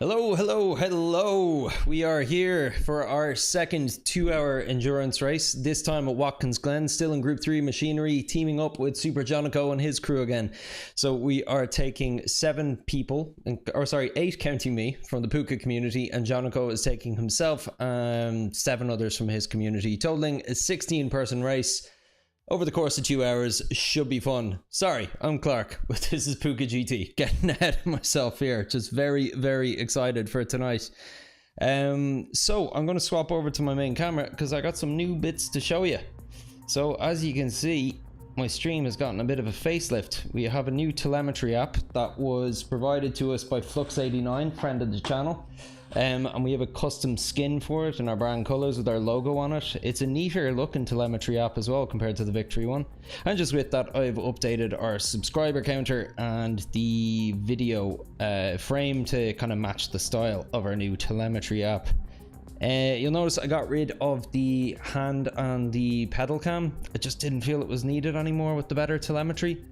Hello, hello, hello. We are here for our second 2-hour endurance race, this time at Watkins Glen, still in Group 3 machinery, teaming up with Super Jonico and his crew again. So we are taking 7 people, or sorry, 8 counting me, from the Puka community, and Jonico is taking himself and 7 others from his community, totaling a 16-person race. Over the course of 2 hours, should be fun. Sorry, I'm Clark, but this is Puka GT. Getting ahead of myself here. Just very, very excited for tonight. So I'm going to swap over to my main camera because I got some new bits to show you. So as you can see, my stream has gotten a bit of a facelift. We have a new telemetry app that was provided to us by Flux89, friend of the channel. And we have a custom skin for it in our brand colors with our logo on it. It's a neater looking telemetry app as well compared to the Victory one. And just with that, I've updated our subscriber counter and the video frame to kind of match the style of our new telemetry app. You'll notice I got rid of the hand and the pedal cam. I just didn't feel it was needed anymore with the better telemetry.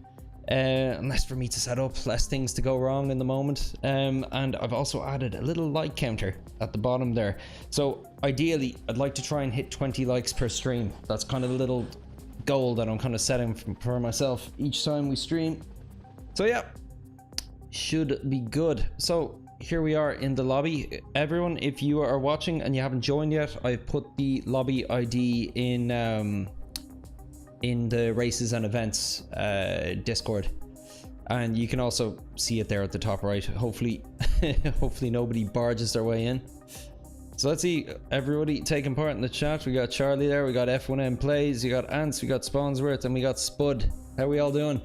Less for me to set up, less things to go wrong in the moment. And I've also added a little like counter at the bottom there. So ideally, I'd like to try and hit 20 likes per stream. That's kind of a little goal that I'm kind of setting for myself each time we stream. So yeah, should be good. So here we are in the lobby. Everyone, if you are watching and you haven't joined yet, I've put the lobby ID in the races and events Discord, and you can also see it there at the top right. Hopefully hopefully nobody barges their way in. So let's see everybody taking part in the chat. We got Charlie there, we got F1M Plays, we got Ants, we got Spawnsworth, and we got Spud. How are we all doing?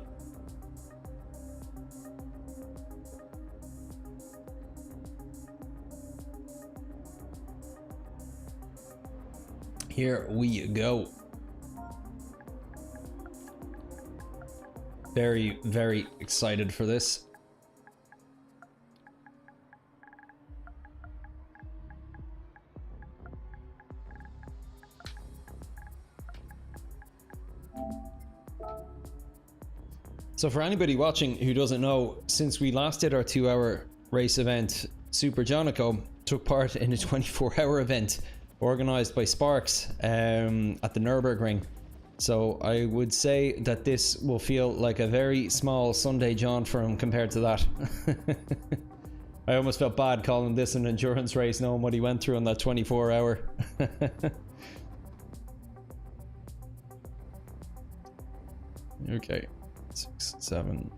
Here we go. Very, very excited for this. So for anybody watching who doesn't know, since we last did our 2-hour race event, Super Jonico took part in a 24-hour event organized by Sparks at the Nürburgring. So I would say that this will feel like a very small Sunday jaunt for him compared to that. I almost felt bad calling this an endurance race, knowing what he went through on that 24-hour. Okay, 6, 7.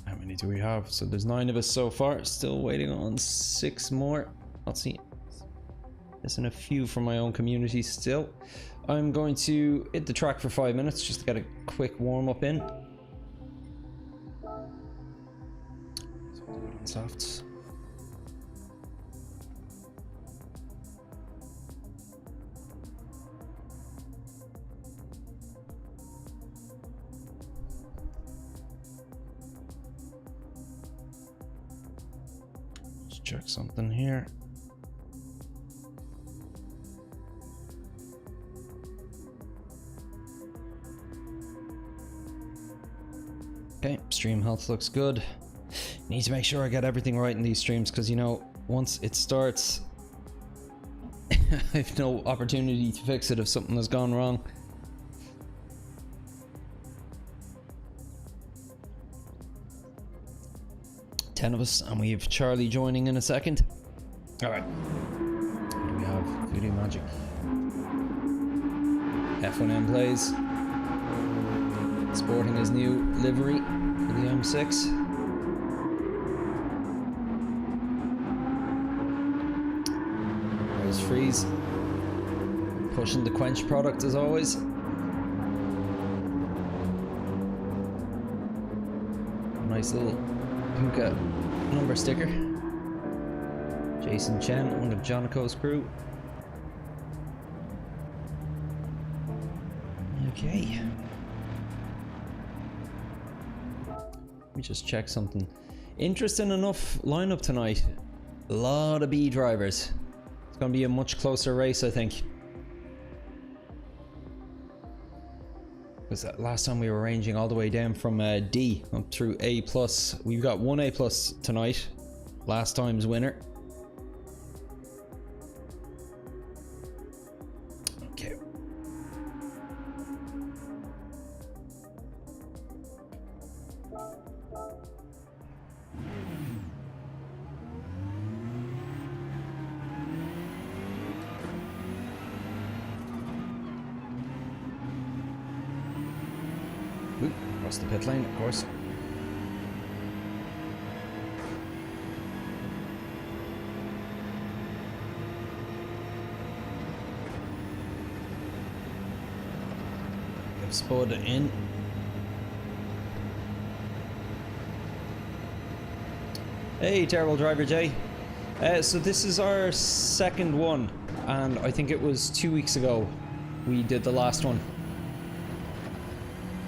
How many do we have? So there's 9 of us so far. Still waiting on 6 more. Let's see. Missing a few from my own community still. I'm going to hit the track for 5 minutes just to get a quick warm-up in. So I'll do it on softs. Let's check something here. Okay, stream health looks good. Need to make sure I get everything right in these streams because, you know, once it starts, I have no opportunity to fix it if something has gone wrong. Ten of us, and we have Charlie joining in a second. Alright. What do we have? Voodoo Magic. F1M Plays. Sporting his new livery for the M6. There's Freeze. Pushing the Quench product as always. Nice little Puka number sticker. Jason Chen, one of Jonico's crew. Okay. Let me just check something. Interesting enough lineup tonight. A lot of B drivers. It's going to be a much closer race, I think. Because last time we were ranging all the way down from D up through A+. We've got 1 A+ tonight. Last time's winner. Okay. Ooh, across the pit lane, of course. Spud in. Hey, terrible driver Jay. So this is our second one, and I think it was 2 weeks ago we did the last one.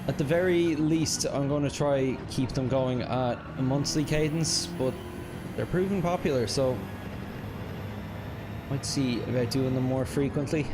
At the very least, I'm going to try keep them going at a monthly cadence, but they're proving popular, so might see about doing them more frequently.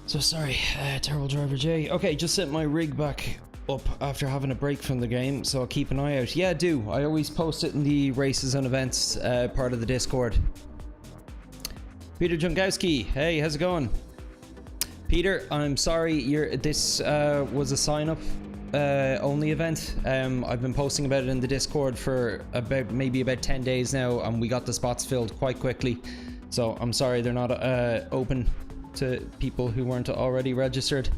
So sorry, terrible driver Jay. Okay, just set my rig back up after having a break from the game, so I'll keep an eye out. Yeah, do. I always post it in the races and events part of the Discord. Peter Junkowski, hey, how's it going? Peter, I'm sorry, this was a sign-up only event. I've been posting about it in the Discord for maybe about 10 days now, and we got the spots filled quite quickly. So I'm sorry they're not open to people who weren't already registered.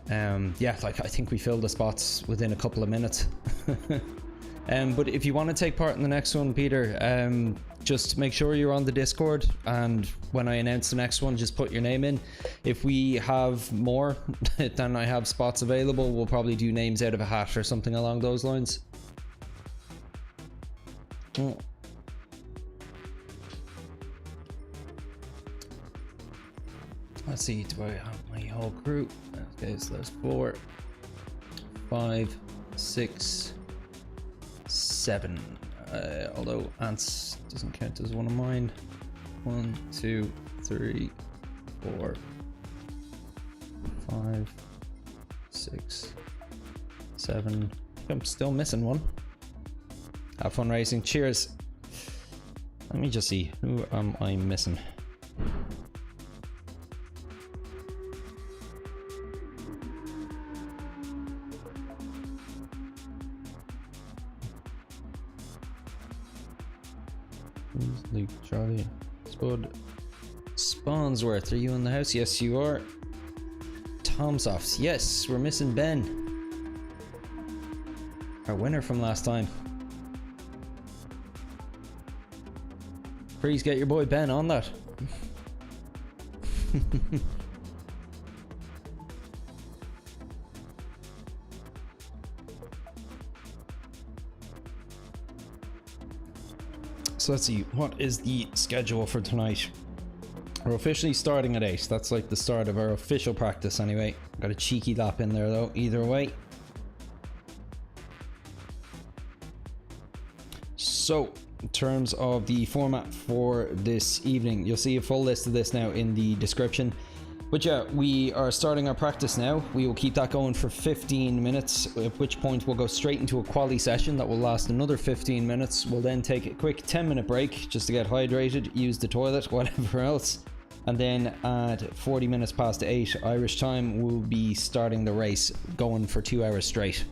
Yeah, like I think we filled the spots within a couple of minutes. But if you want to take part in the next one, Peter, just make sure you're on the Discord, and when I announce the next one, just put your name in. If we have more than I have spots available, we'll probably do names out of a hat or something along those lines. Let's see, do I have my whole crew? Okay, so there's 4, 5, 6, 7. Although Ants doesn't count as one of mine. 1, 2, 3, 4, 5, 6, 7. I'm still missing one. Have fun racing. Cheers. Let me just see. Who am I missing? Luke, Charlie, Spud, Spawnsworth, are you in the house? Yes, you are. Tomsofts, yes, we're missing Ben. Our winner from last time. Please get your boy Ben on that. So let's see, what is the schedule for tonight? We're officially starting at 8. That's like the start of our official practice anyway. Got a cheeky lap in there though, either way. So, in terms of the format for this evening, you'll see a full list of this now in the description. But yeah, we are starting our practice now. We will keep that going for 15 minutes, at which point we'll go straight into a quali session that will last another 15 minutes. We'll then take a quick 10-minute break just to get hydrated, use the toilet, whatever else. And then at 40 minutes past 8 Irish time, we'll be starting the race, going for 2 hours straight.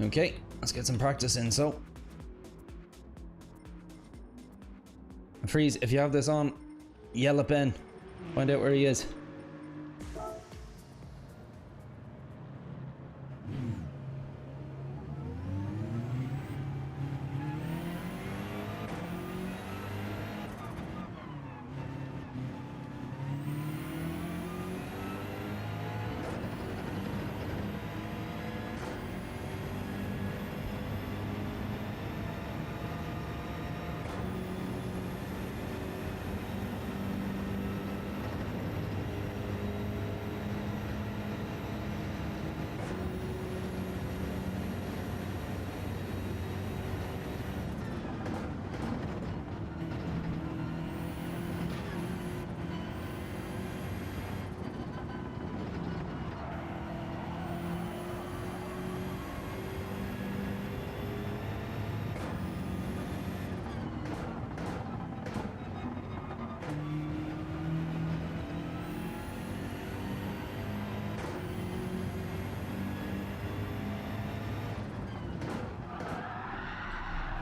Okay, let's get some practice in, so. Freeze, if you have this on, yell at Ben. Find out where he is.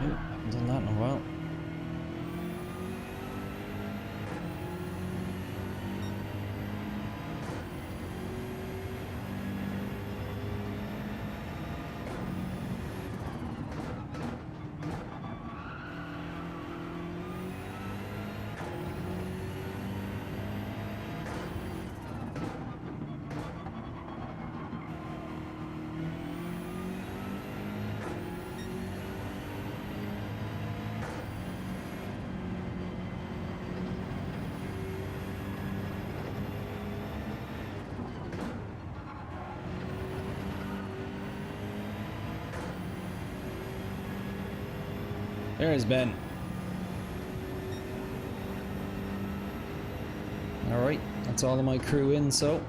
Nope, haven't done that in a while. There's Ben. Alright, that's all of my crew in, so.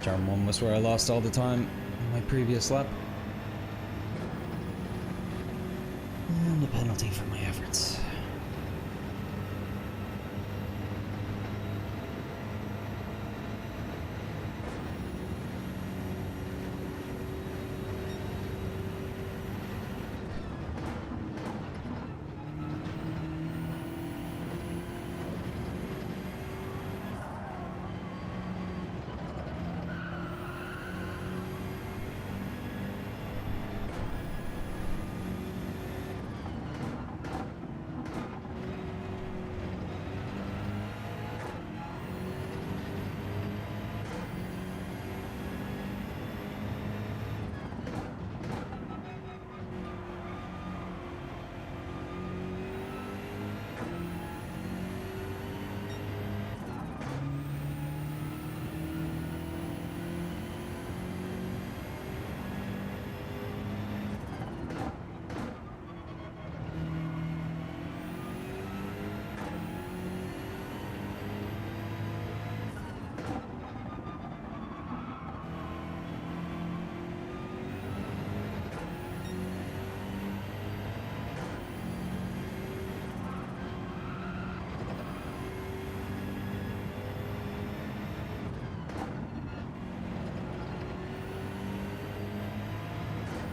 Turn 1 was where I lost all the time in my previous lap. And a penalty for my efforts.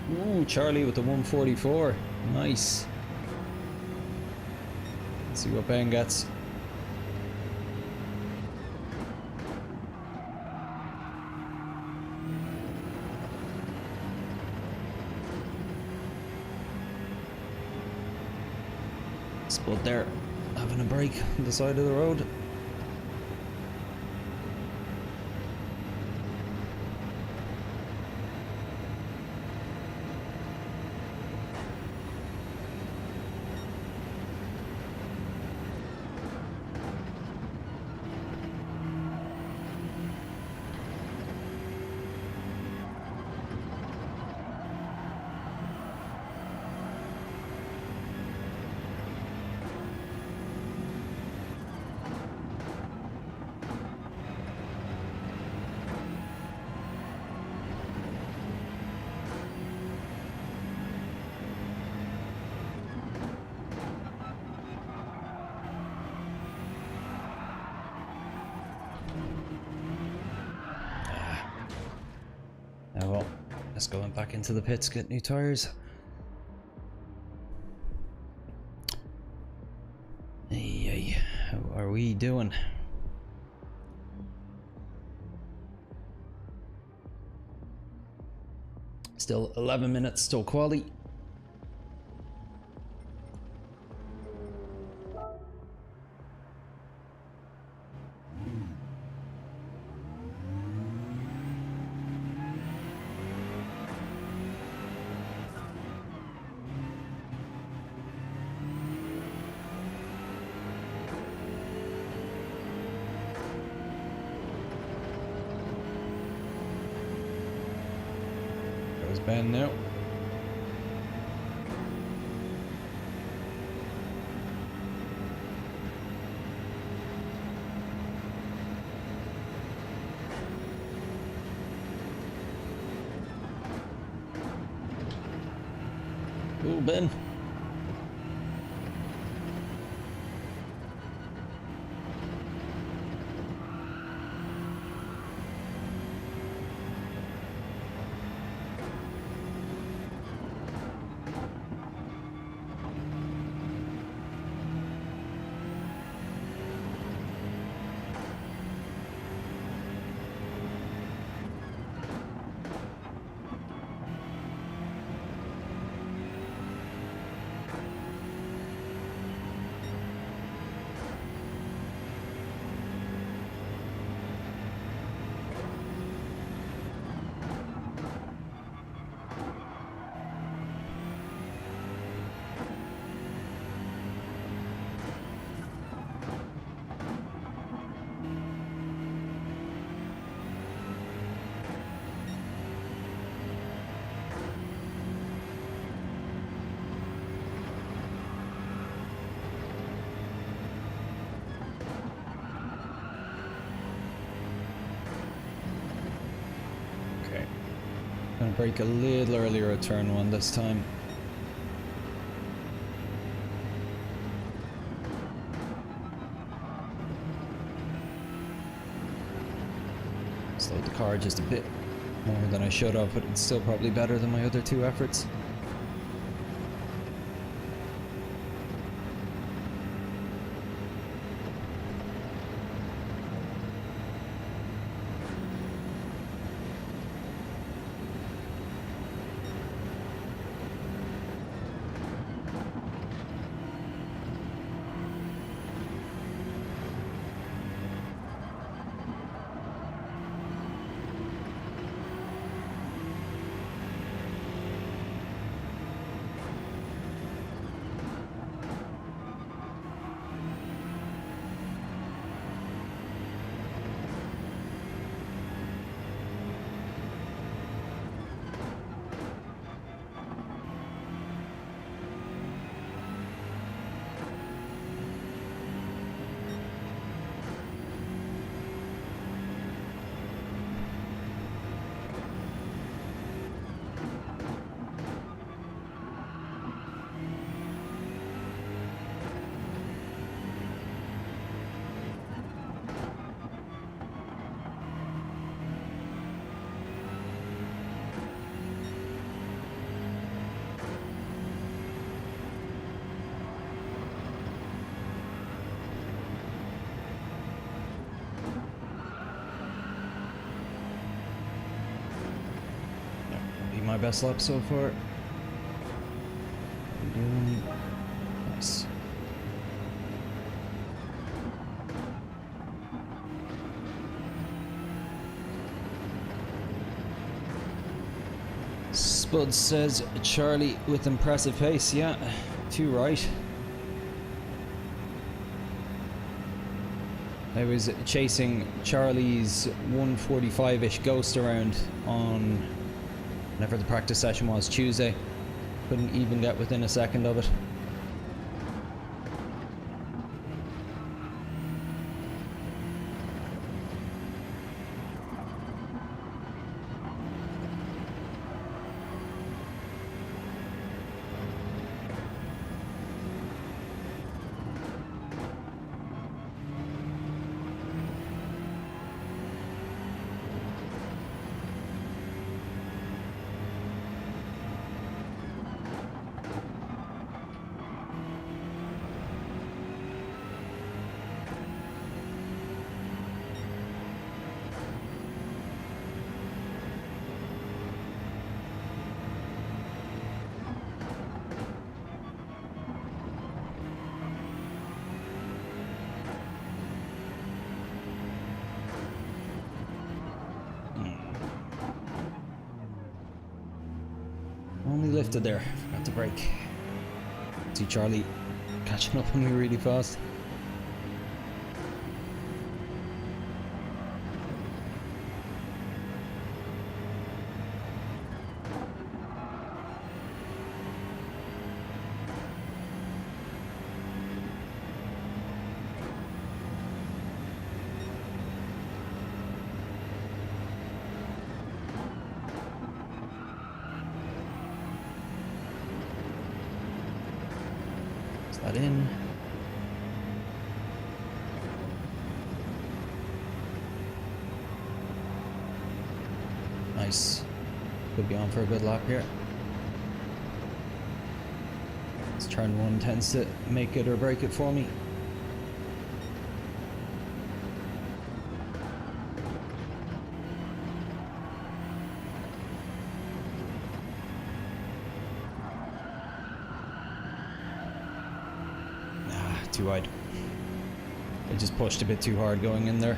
Ooh, Charlie with the 144. Nice. Let's see what Ben gets. Split there, having a break on the side of the road. Oh well, let's go back into the pits, get new tires. Hey, how are we doing? Still 11 minutes till quali. Goes Ben now. Cool, Ben. Gonna brake a little earlier at turn 1 this time. Slowed the car just a bit more than I should have, but it's still probably better than my other 2 efforts. My best lap so far. Nice. Spud says Charlie with impressive pace. Yeah, too right. I was chasing Charlie's 145-ish ghost around on whenever the practice session was, Tuesday. Couldn't even get within a second of it. Only lifted there, forgot to brake. See Charlie catching up on me really fast. That in. Nice. Could be on for a good lap here. This turn 1 tends to make it or break it for me. Too wide. I just pushed a bit too hard going in there.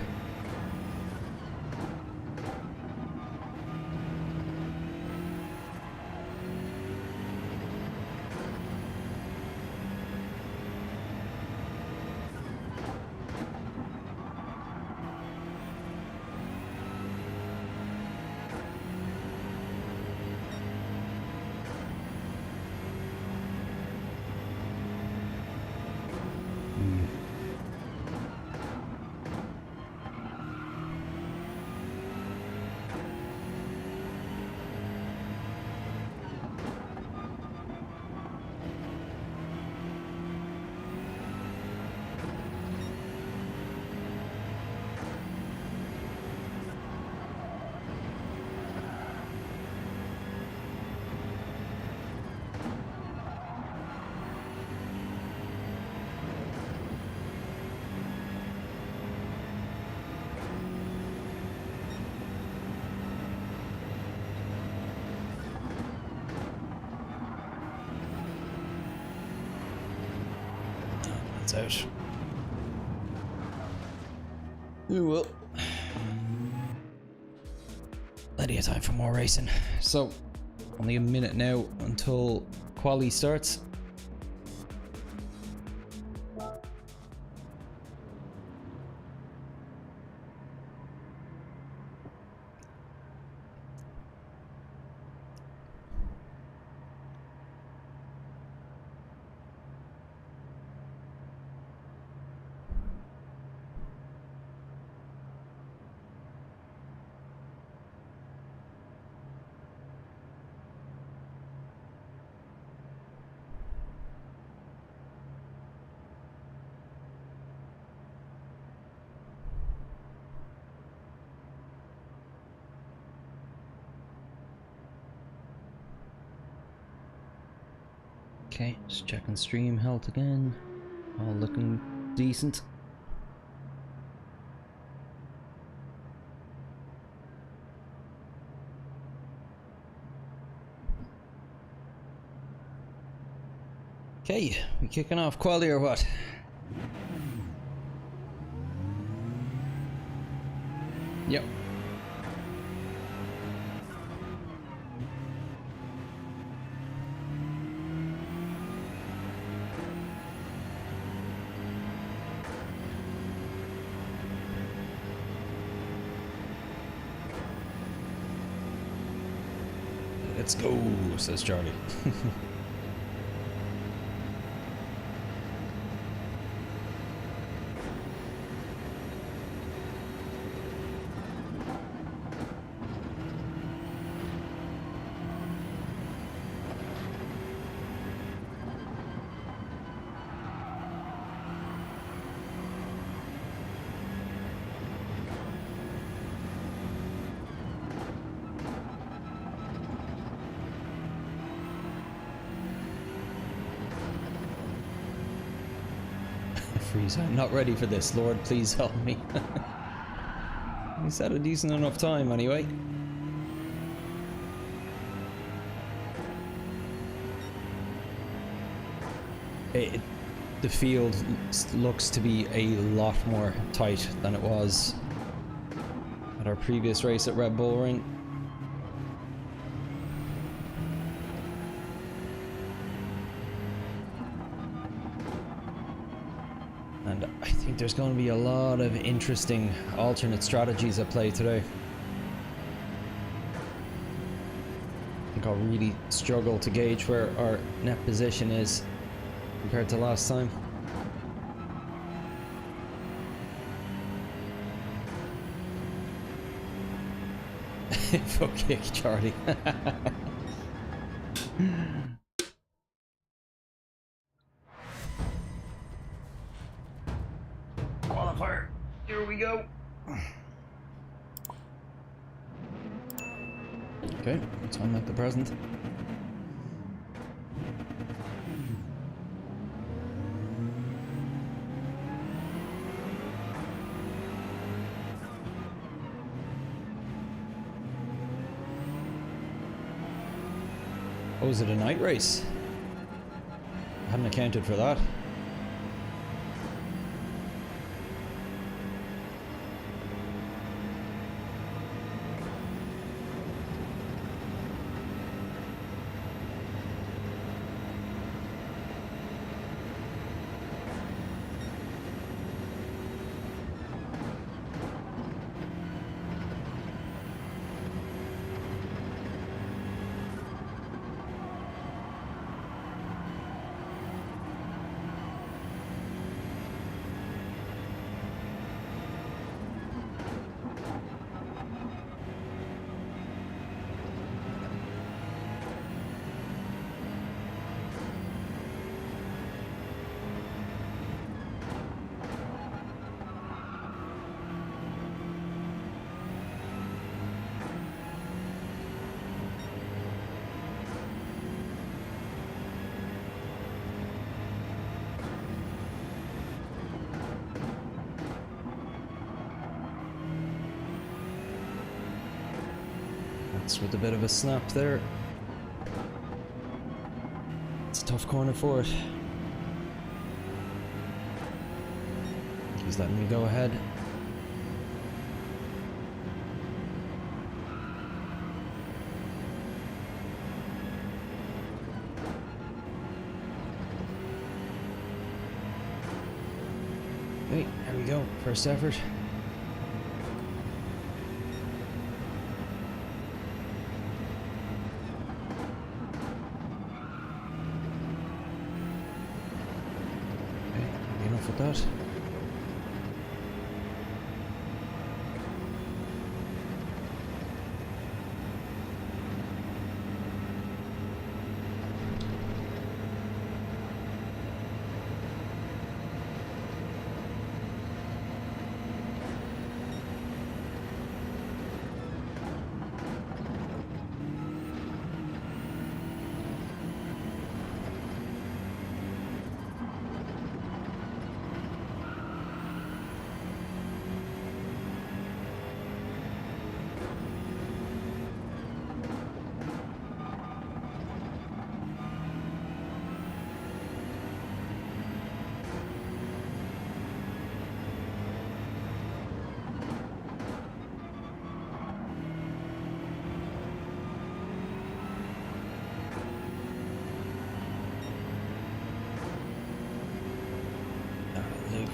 out. Oh well. Plenty of time for more racing. So, only a minute now until Quali starts. Okay, just checking stream health again. All looking decent. Okay, we kicking off Quali or what? Yep. Let's go, says Charlie. Freeze, I'm not ready for this. Lord, please help me. He's had a decent enough time anyway. The field looks to be a lot more tight than it was at our previous race at Red Bull Ring. And I think there's going to be a lot of interesting alternate strategies at play today. I think I'll really struggle to gauge where our net position is compared to last time. Fuck kick, Charlie. Qualifier, here we go. Okay, time at the present. Oh, is it a night race? I hadn't accounted for that. With a bit of a snap there. It's a tough corner for it. He's letting me go ahead. Okay, there we go. First effort. Okay, enough with that.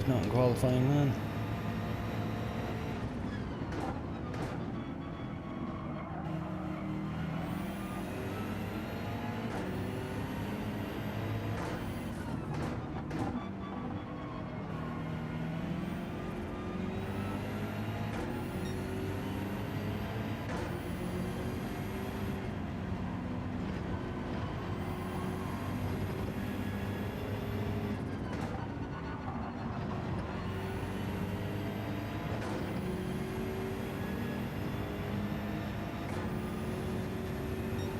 Not in qualifying, man.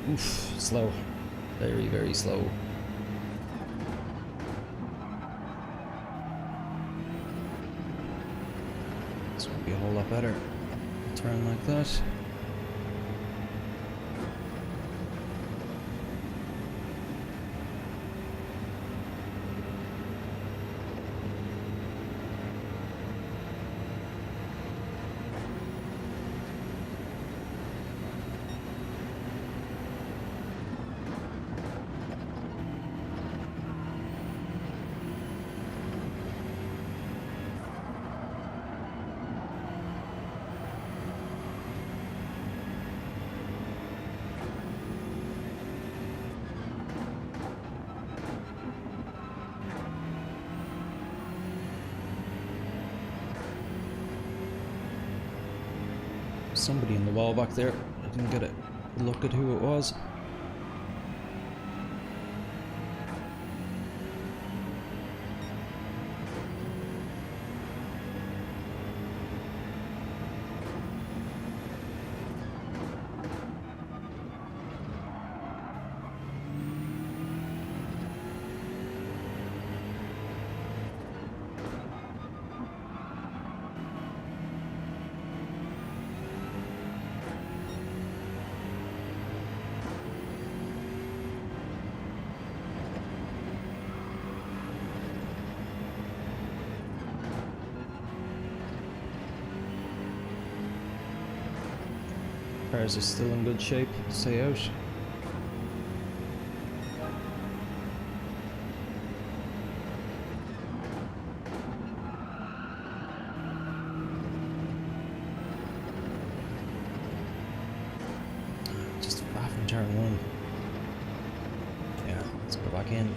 Oof, slow. Very, very slow. This would be a whole lot better. Turn like that. Somebody in the wall back there. I didn't get a look at who it was. Tyres are still in good shape. Stay out. Just far from turn one. Yeah, let's go back in.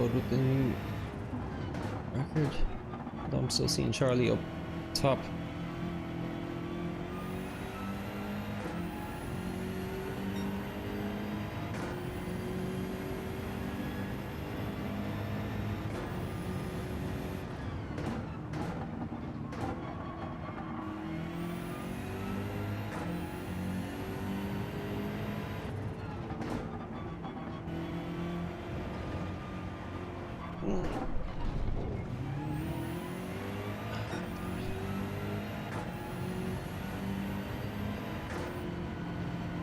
But with the new record, although I'm still seeing Charlie up top.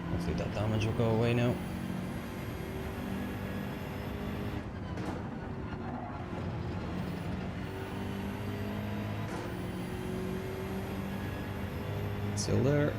Hopefully that damage will go away now. Still there.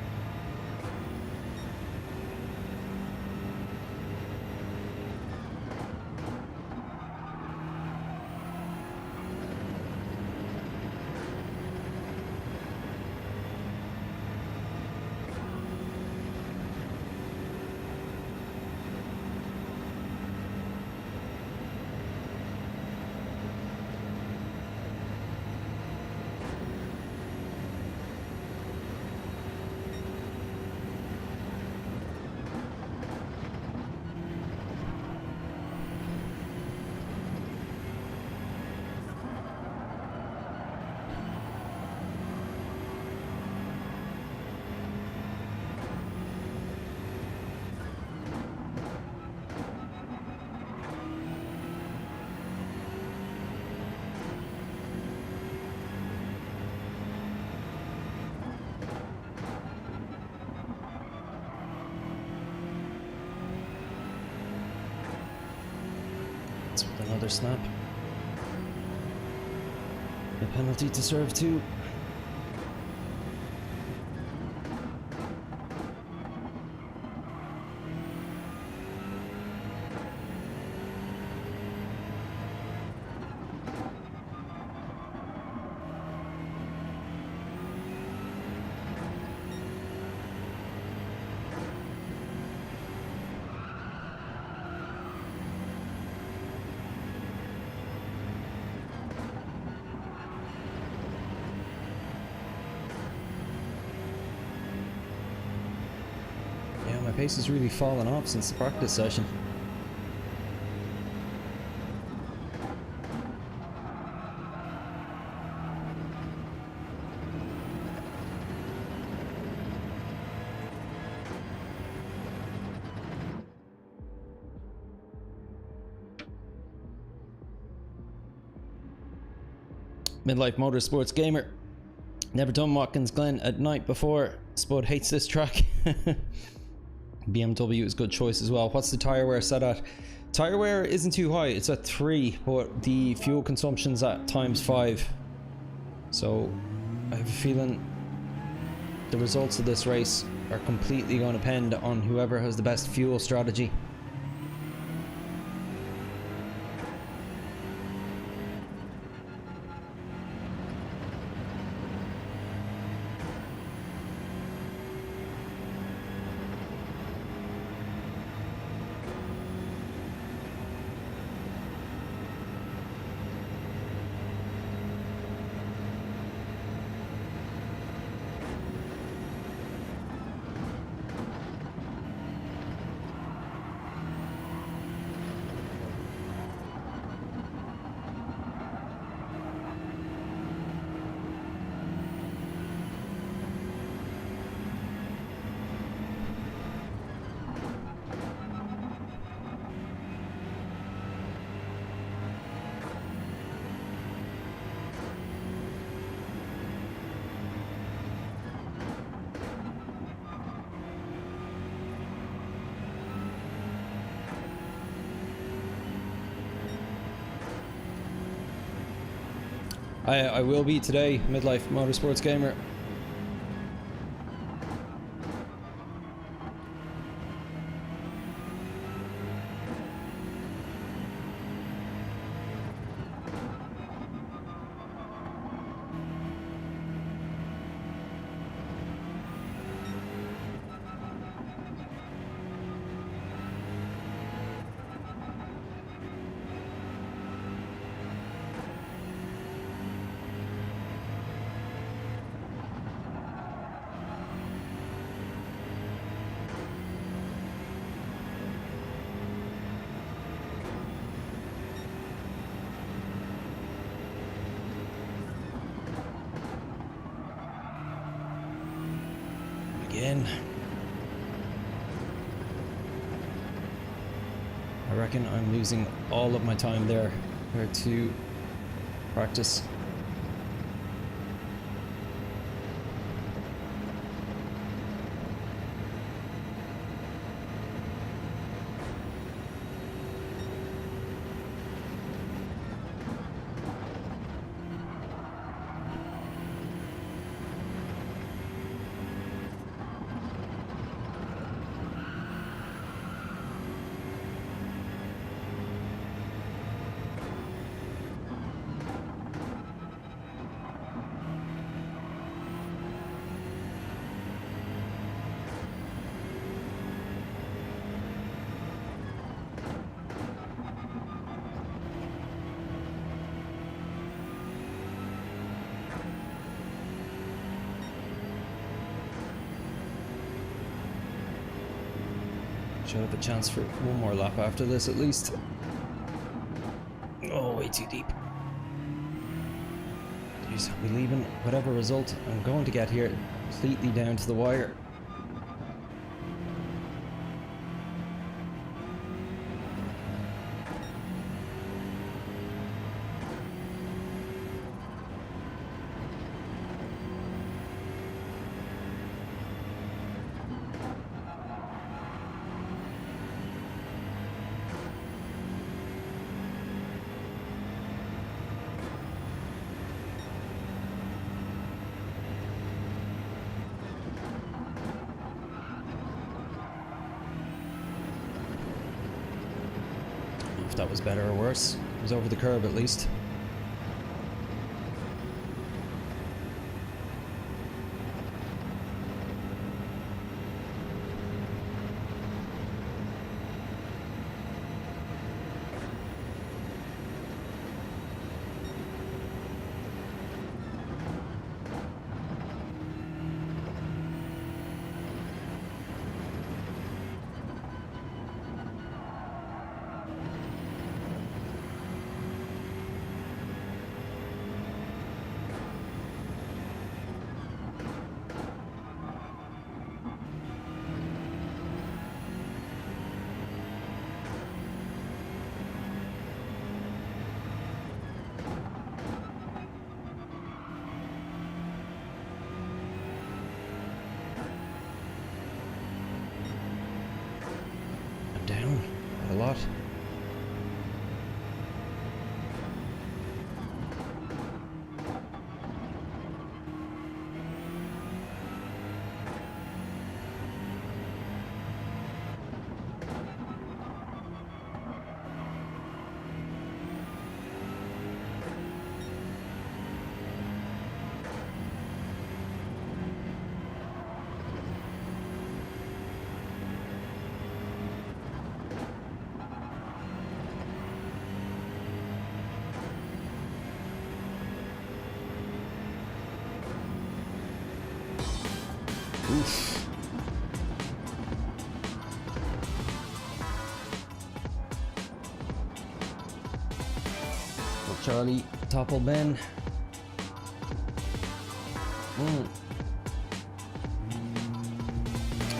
Another snap. A penalty to serve too. My pace has really fallen off since the practice session. Midlife Motorsports gamer. Never done Watkins Glen at night before. Spud hates this track. BMW is a good choice as well. What's the tyre wear set at? Tyre wear isn't too high, it's at 3, but the fuel consumption's at ×5. So I have a feeling the results of this race are completely going to depend on whoever has the best fuel strategy. I will be today, Midlife Motorsports gamer. reckon I'm losing all of my time there to practice. Should have a chance for one more lap after this at least. Oh, way too deep. Jeez, I'll be leaving whatever result I'm going to get here completely down to the wire. That was better or worse. It was over the curb at least. Down a lot. Oof. Well, Charlie toppled Ben.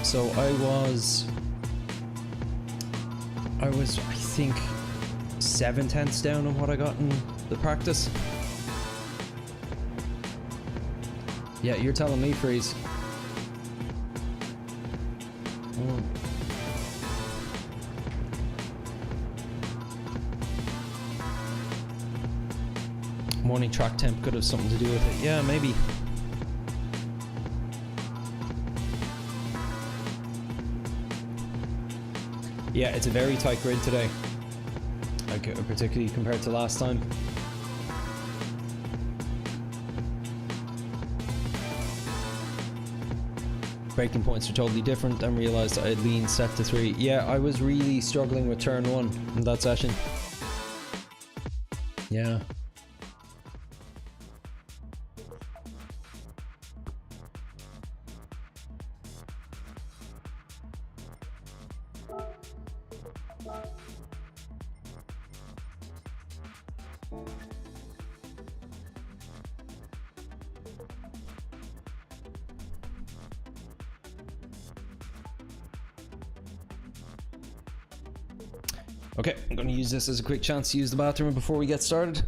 So I was I think 7/10 down on what I got in the practice. Yeah, you're telling me, Freeze. Morning track temp could have something to do with it. Yeah, maybe. Yeah, it's a very tight grid today, like particularly compared to last time. Braking points are totally different, and realised I had lean set to 3. Yeah, I was really struggling with turn 1 in that session. Yeah. Okay, I'm going to use this as a quick chance to use the bathroom before we get started.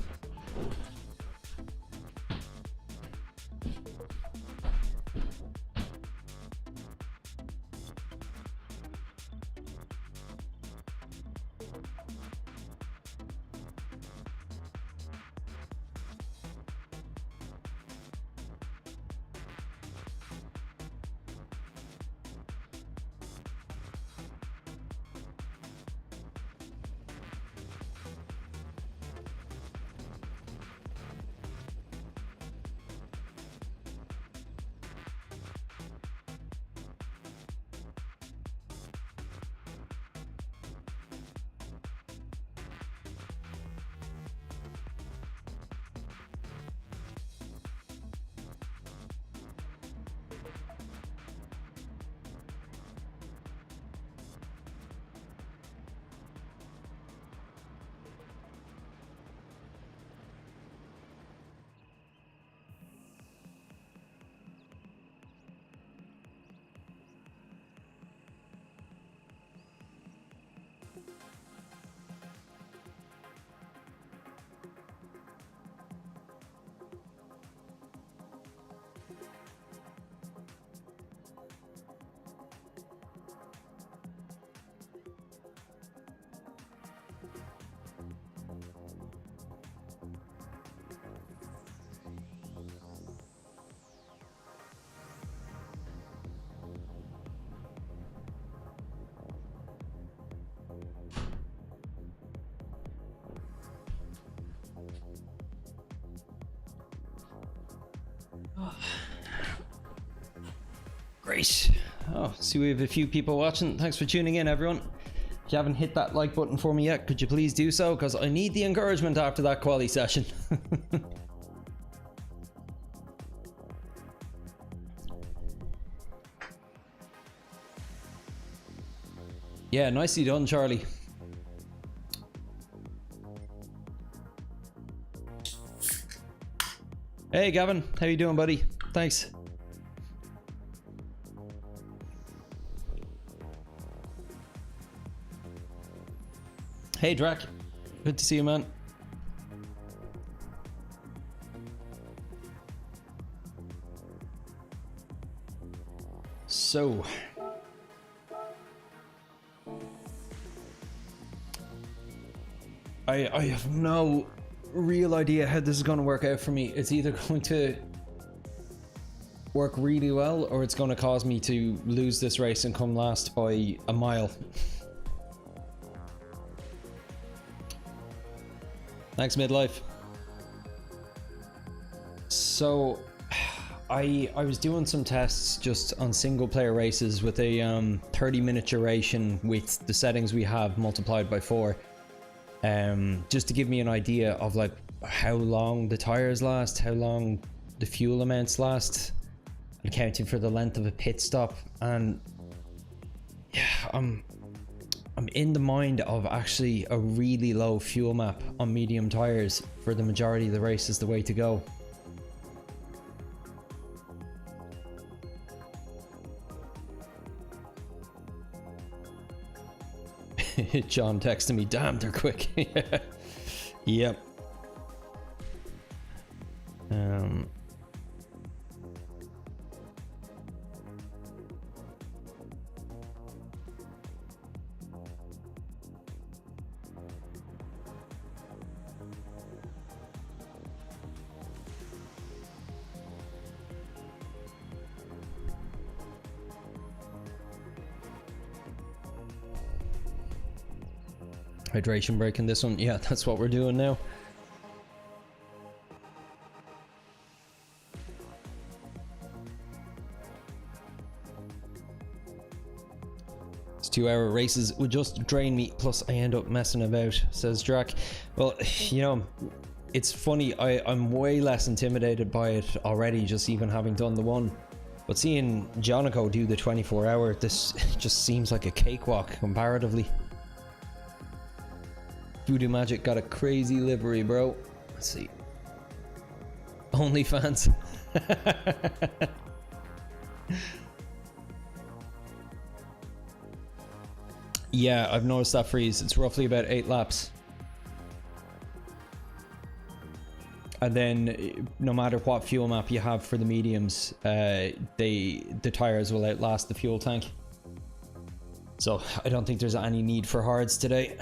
Great. Oh, see, we have a few people watching. Thanks for tuning in, everyone. If you haven't hit that like button for me yet, could you please do so? Because I need the encouragement after that quali session. Yeah, nicely done, Charlie. Hey, Gavin. How you doing, buddy? Thanks. Hey, Drac. Good to see you, man. So, I have no real idea how this is going to work out for me. It's either going to work really well or it's going to cause me to lose this race and come last by a mile. Thanks, Midlife. So I was doing some tests just on single player races with a 30-minute duration with the settings we have multiplied by 4, just to give me an idea of like how long the tires last, how long the fuel amounts last, accounting for the length of a pit stop. And yeah, I'm in the mind of actually a really low fuel map on medium tires for the majority of the race is the way to go. John texted me, damn, they're quick. Yep. Hydration break in this one. Yeah, that's what we're doing now. It's 2-hour races would just drain me, plus I end up messing about, says Drac. Well, you know, it's funny, I'm way less intimidated by it already, just even having done the one. But seeing Jonico do the 24-hour, this just seems like a cakewalk comparatively. Voodoo Magic got a crazy livery, bro. Let's see. OnlyFans. Yeah, I've noticed that freeze. It's roughly about 8 laps. And then no matter what fuel map you have for the mediums, the tires will outlast the fuel tank. So I don't think there's any need for hards today.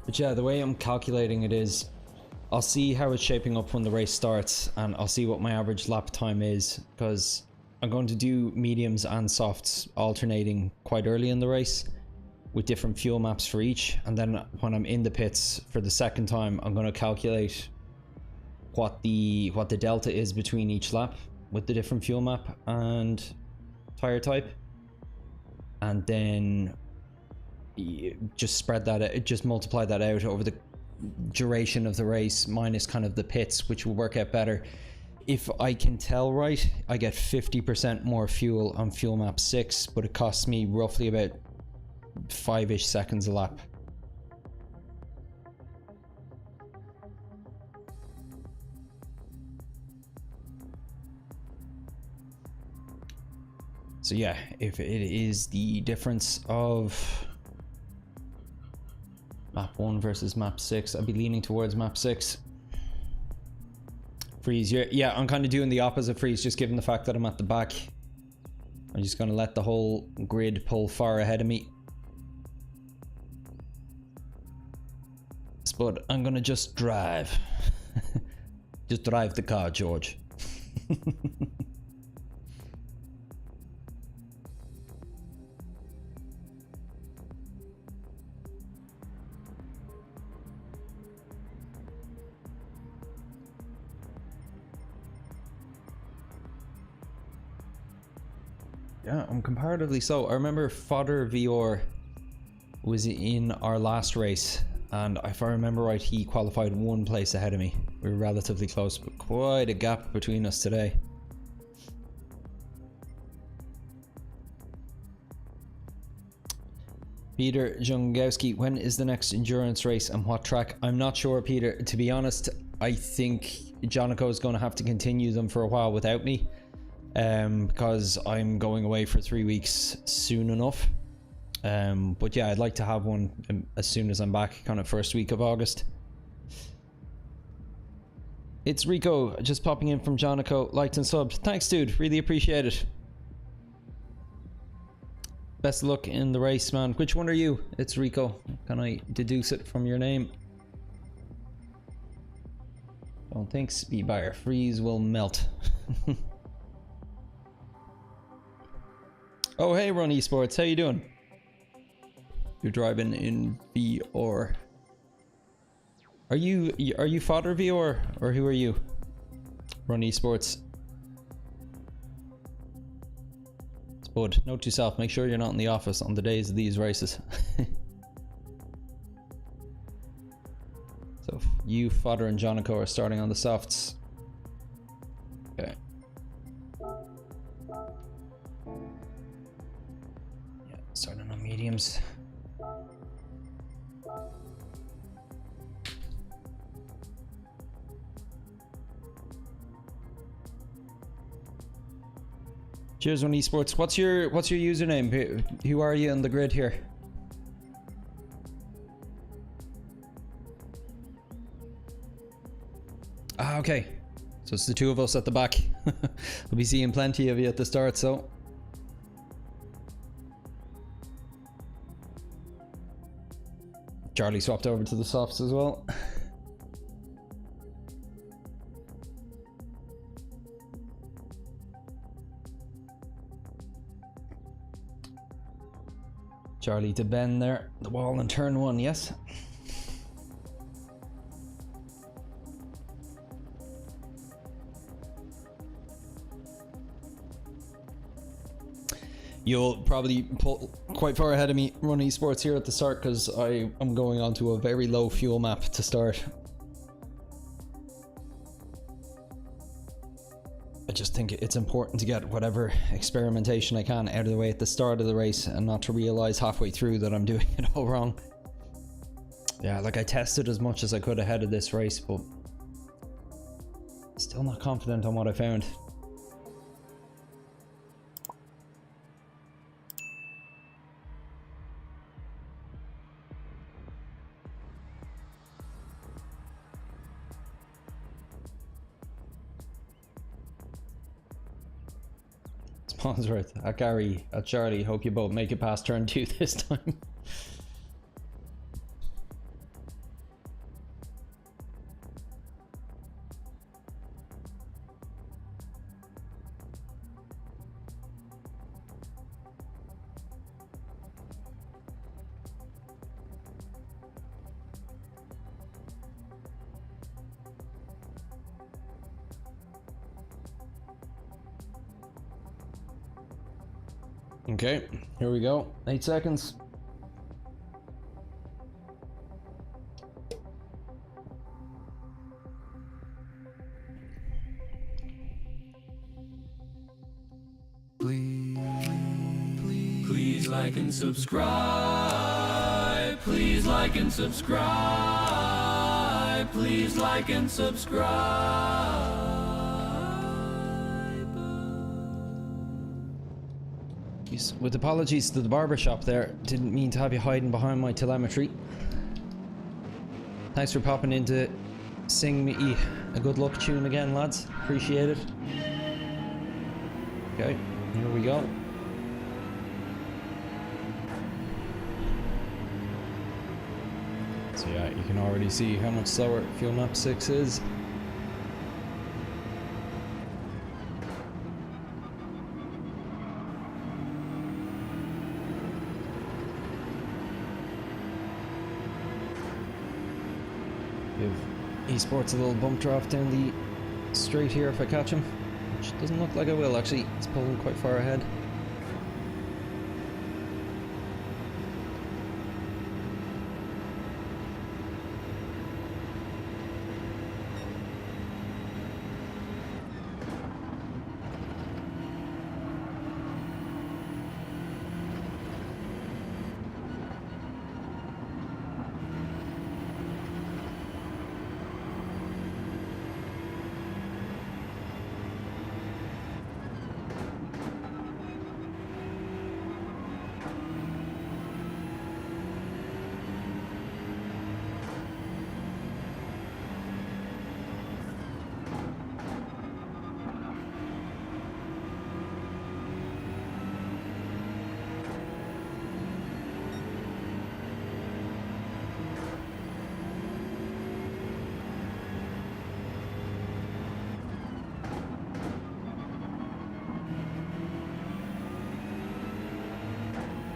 But yeah, the way I'm calculating it is, I'll see how it's shaping up when the race starts, and I'll see what my average lap time is, because I'm going to do mediums and softs alternating quite early in the race with different fuel maps for each, and then when I'm in the pits for the second time, I'm going to calculate what the delta is between each lap with the different fuel map and tire type, and then just spread that out, just multiply that out over the duration of the race minus kind of the pits, which will work out better. If I can tell right, I get 50% more fuel on fuel map 6, but it costs me roughly about 5-ish seconds a lap. So yeah, if it is the difference of map 1 versus map 6, I'd be leaning towards map 6. Freeze, yeah, I'm kind of doing the opposite freeze, just given the fact that I'm at the back. I'm just going to let the whole grid pull far ahead of me. But I'm going to just drive. Just drive the car, George. Yeah, I'm comparatively so. I remember Fodder VR was in our last race, and if I remember right, he qualified 1 place ahead of me. We were relatively close, but quite a gap between us today. Peter Jungowski, when is the next endurance race and what track? I'm not sure, Peter. To be honest, I think Jonico is going to have to continue them for a while without me. Because I'm going away for 3 weeks soon enough. But yeah, I'd like to have one as soon as I'm back, kind of first week of August. It's Rico, just popping in from Jonico, liked and subbed. Thanks, dude, really appreciate it. Best of luck in the race, man. Which one are you? It's Rico. Can I deduce it from your name? Don't think speed buyer. Freeze will melt. Oh, hey, Run Esports, how you doing? You're driving in VR. Are you Fodder VR, or who are you? Run Esports. It's Bud. Note to self, make sure you're not in the office on the days of these races. So you, Fodder, and Jonico are starting on the softs. Okay. Starting on mediums. Cheers, One Esports. What's your username? Who are you on the grid here? Ah, okay. So it's the two of us at the back. We'll be seeing plenty of you at the start, so. Charlie swapped over to the softs as well. Charlie to Ben there, the wall in turn 1, yes. You'll probably pull quite far ahead of me, Run Esports, here at the start, because I am going onto a very low fuel map to start. just think it's important to get whatever experimentation I can out of the way at the start of the race and not to realize halfway through that I'm doing it all wrong. Yeah, like I tested as much as I could ahead of this race, but still not confident on what I found. Right. At Gary, at Charlie, hope you both make it past turn 2 this time. Okay, here we go. 8 seconds. Please like and subscribe. Please like and subscribe. Please like and subscribe. With apologies to the barbershop there, didn't mean to have you hiding behind my telemetry. Thanks for popping in to sing me a good luck tune again, lads. Appreciate it. Okay, here we go. So yeah, you can already see how much slower fuel map 6 is. Give esports a little bump draft down the straight here if I catch him, which doesn't look like I will actually. He's pulling quite far ahead.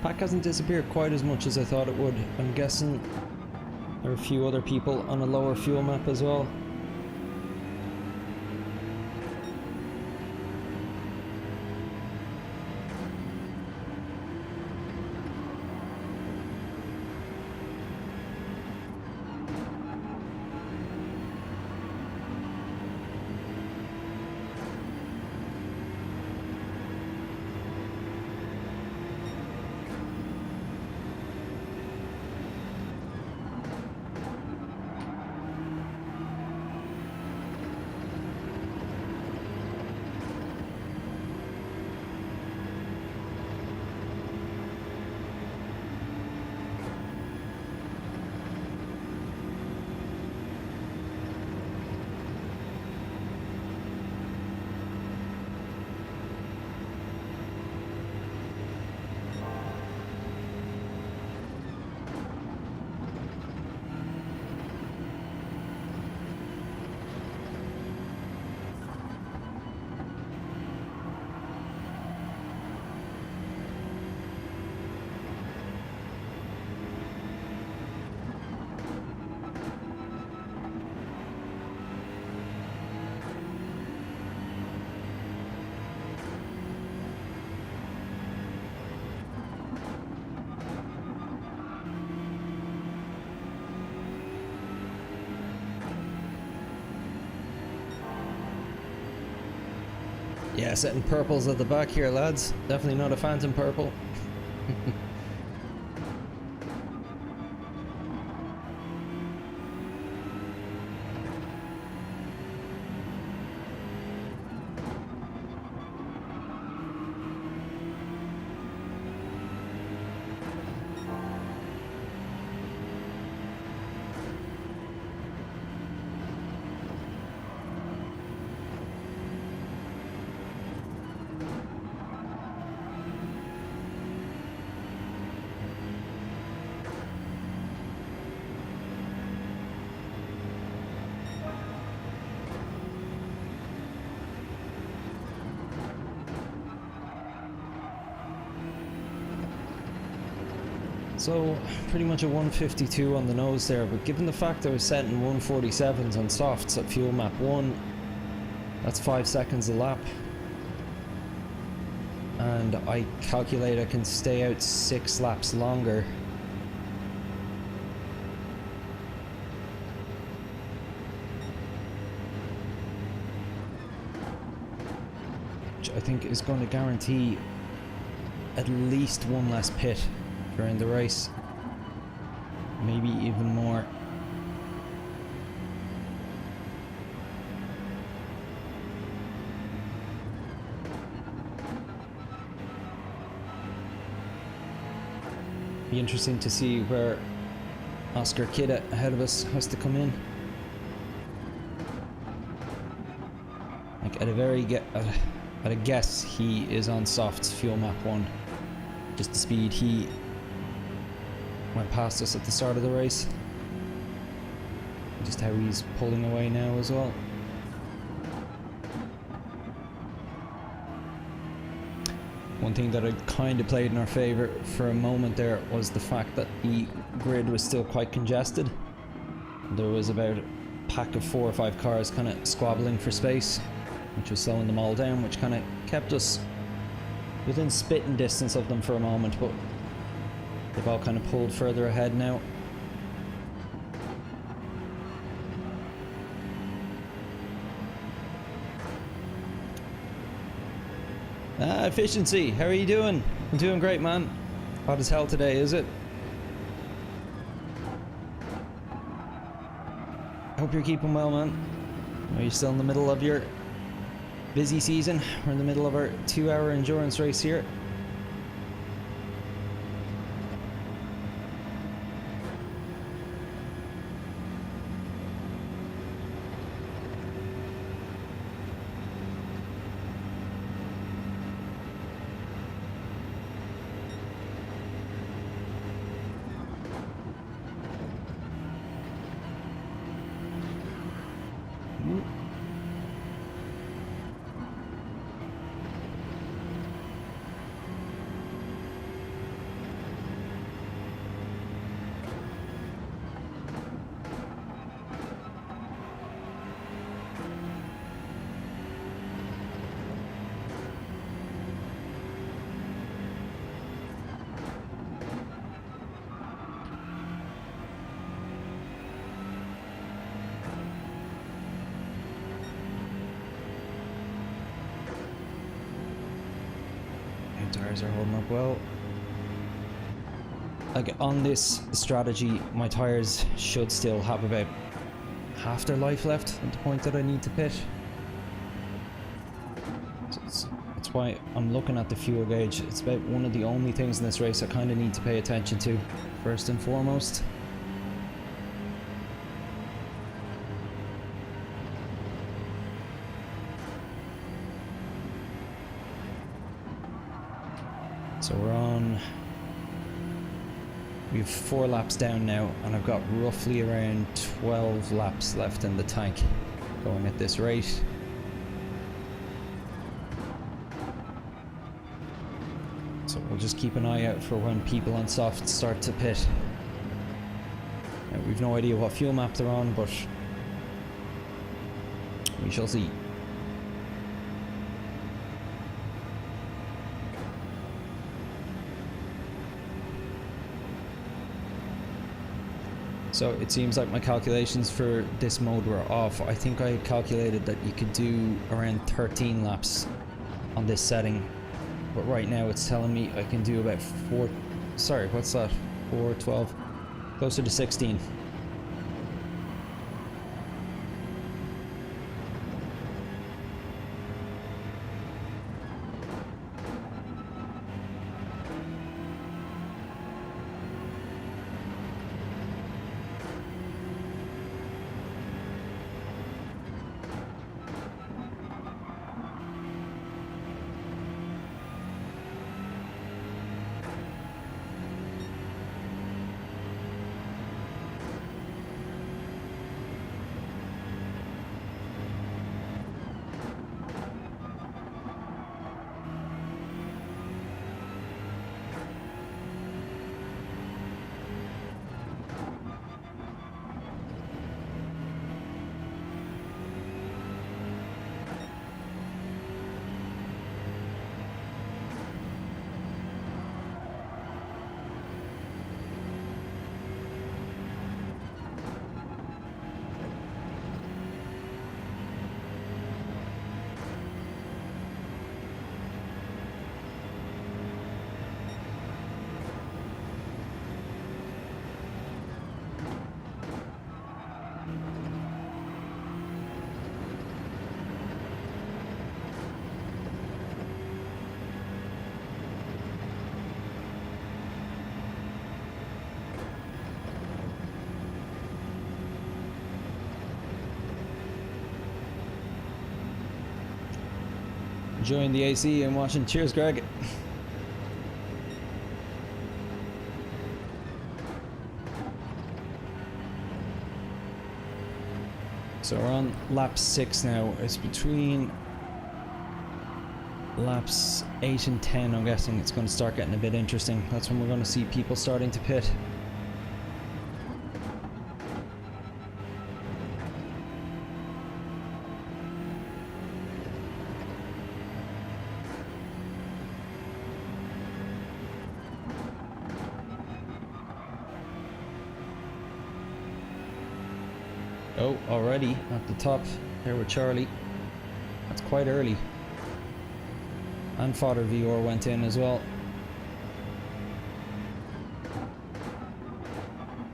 Pack hasn't disappeared quite as much as I thought it would. I'm guessing there are a few other people on a lower fuel map as well. Yeah, setting purples at the back here, lads. Definitely not a phantom purple. So, pretty much a 152 on the nose there, but given the fact I was setting 147s on softs at fuel map 1, that's 5 seconds a lap. And I calculate I can stay out 6 laps longer. Which I think is going to guarantee at least one less pit during the race, maybe even more. Be interesting to see where Oscar Kidda ahead of us has to come in. Like at a guess, he is on softs fuel map 1. Just the speed he went past us at the start of the race. Just how he's pulling away now as well. One thing that had kind of played in our favour for a moment there was the fact that the grid was still quite congested. There was about a pack of 4 or 5 cars kind of squabbling for space, which was slowing them all down, which kind of kept us within spitting distance of them for a moment, but they've all kind of pulled further ahead now. Efficiency, how are you doing? I'm doing great, man. Hot as hell today, is it? Hope you're keeping well, man. Are you still in the middle of your busy season? We're in the middle of our 2-hour endurance race here. Tyres are holding up well. Like on this strategy, my tyres should still have about half their life left at the point that I need to pit. So that's why I'm looking at the fuel gauge. It's about one of the only things in this race I kind of need to pay attention to, first and foremost. So we have 4 laps down now, and I've got roughly around 12 laps left in the tank going at this rate. So we'll just keep an eye out for when people on soft start to pit. Now, we've no idea what fuel map they're on, but we shall see. So it seems like my calculations for this mode were off. I think I calculated that you could do around 13 laps on this setting, but right now it's telling me I can do about 412, closer to 16. Enjoying the AC and watching. Cheers, Greg. So we're on lap 6 now. It's between laps 8 and 10. I'm guessing it's going to start getting a bit interesting. That's when we're going to see people starting to pit. Oh, already at the top there with Charlie. That's quite early. And Fodder Vior went in as well.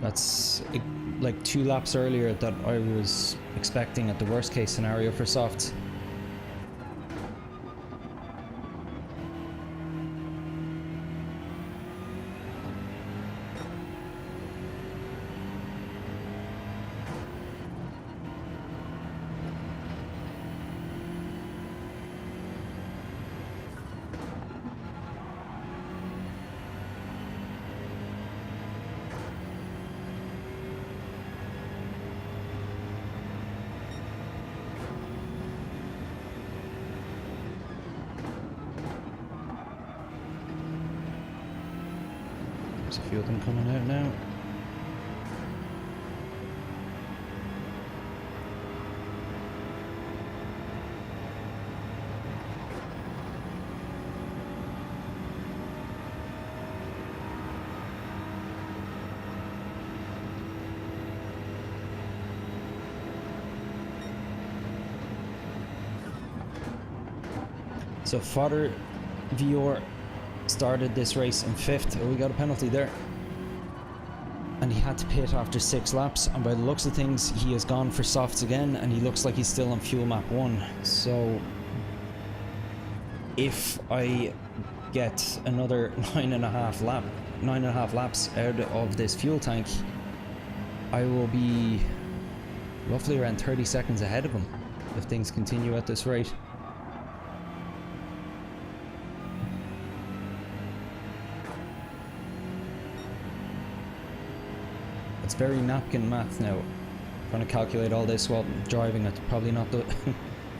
That's like 2 laps earlier that I was expecting at the worst case scenario for softs. There's a few of them coming out now. So Fodder Vior started this race in 5th. Oh, we got a penalty there. And he had to pit after 6 laps. And by the looks of things, he has gone for softs again. And he looks like he's still on fuel map 1. So if I get another 9.5 laps out of this fuel tank, I will be roughly around 30 seconds ahead of him if things continue at this rate. It's very napkin math now. Trying to calculate all this while driving. It's probably not the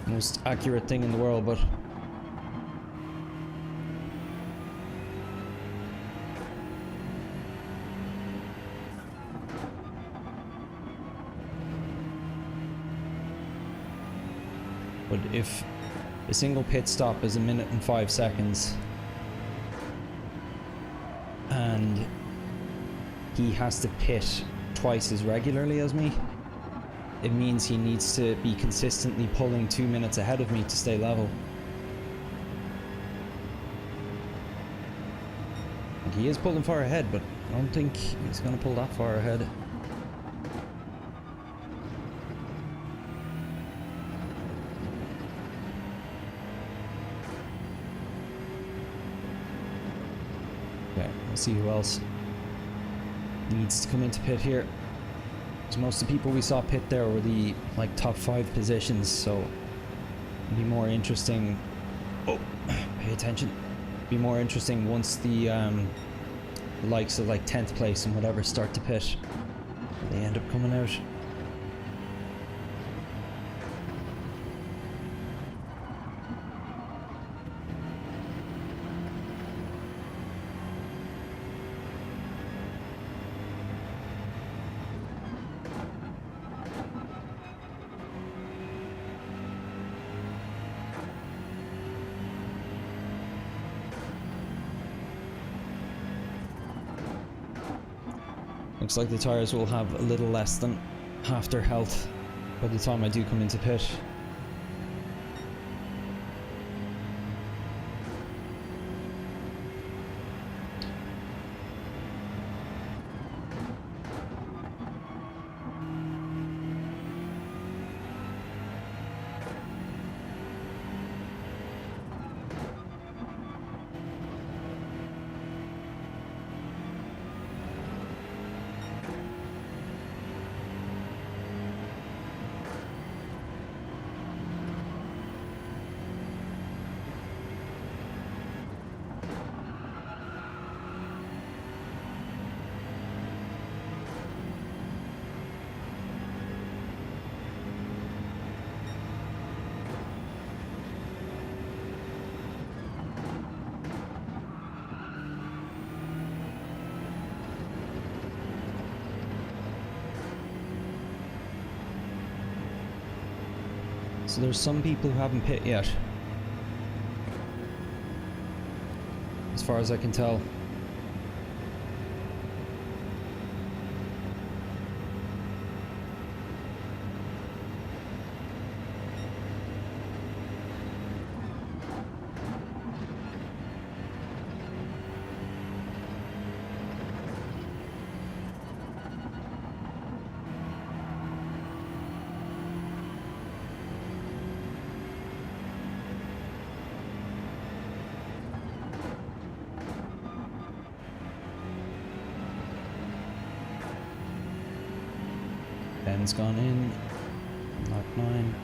most accurate thing in the world, but if a single pit stop is 1 minute and 5 seconds and he has to pit twice as regularly as me, it means he needs to be consistently pulling 2 minutes ahead of me to stay level. Like, he is pulling far ahead, but I don't think he's going to pull that far ahead. Okay, let's see who else needs to come into pit here. Because most of the people we saw pit there were the like top 5 positions, so it'll be more interesting. Oh, pay attention. Be more interesting once the likes of like 10th place and whatever start to pit. They end up coming out. Looks like the tyres will have a little less than half their health by the time I do come into pit. So there's some people who haven't pit yet, as far as I can tell. Ben's gone in, lap 9.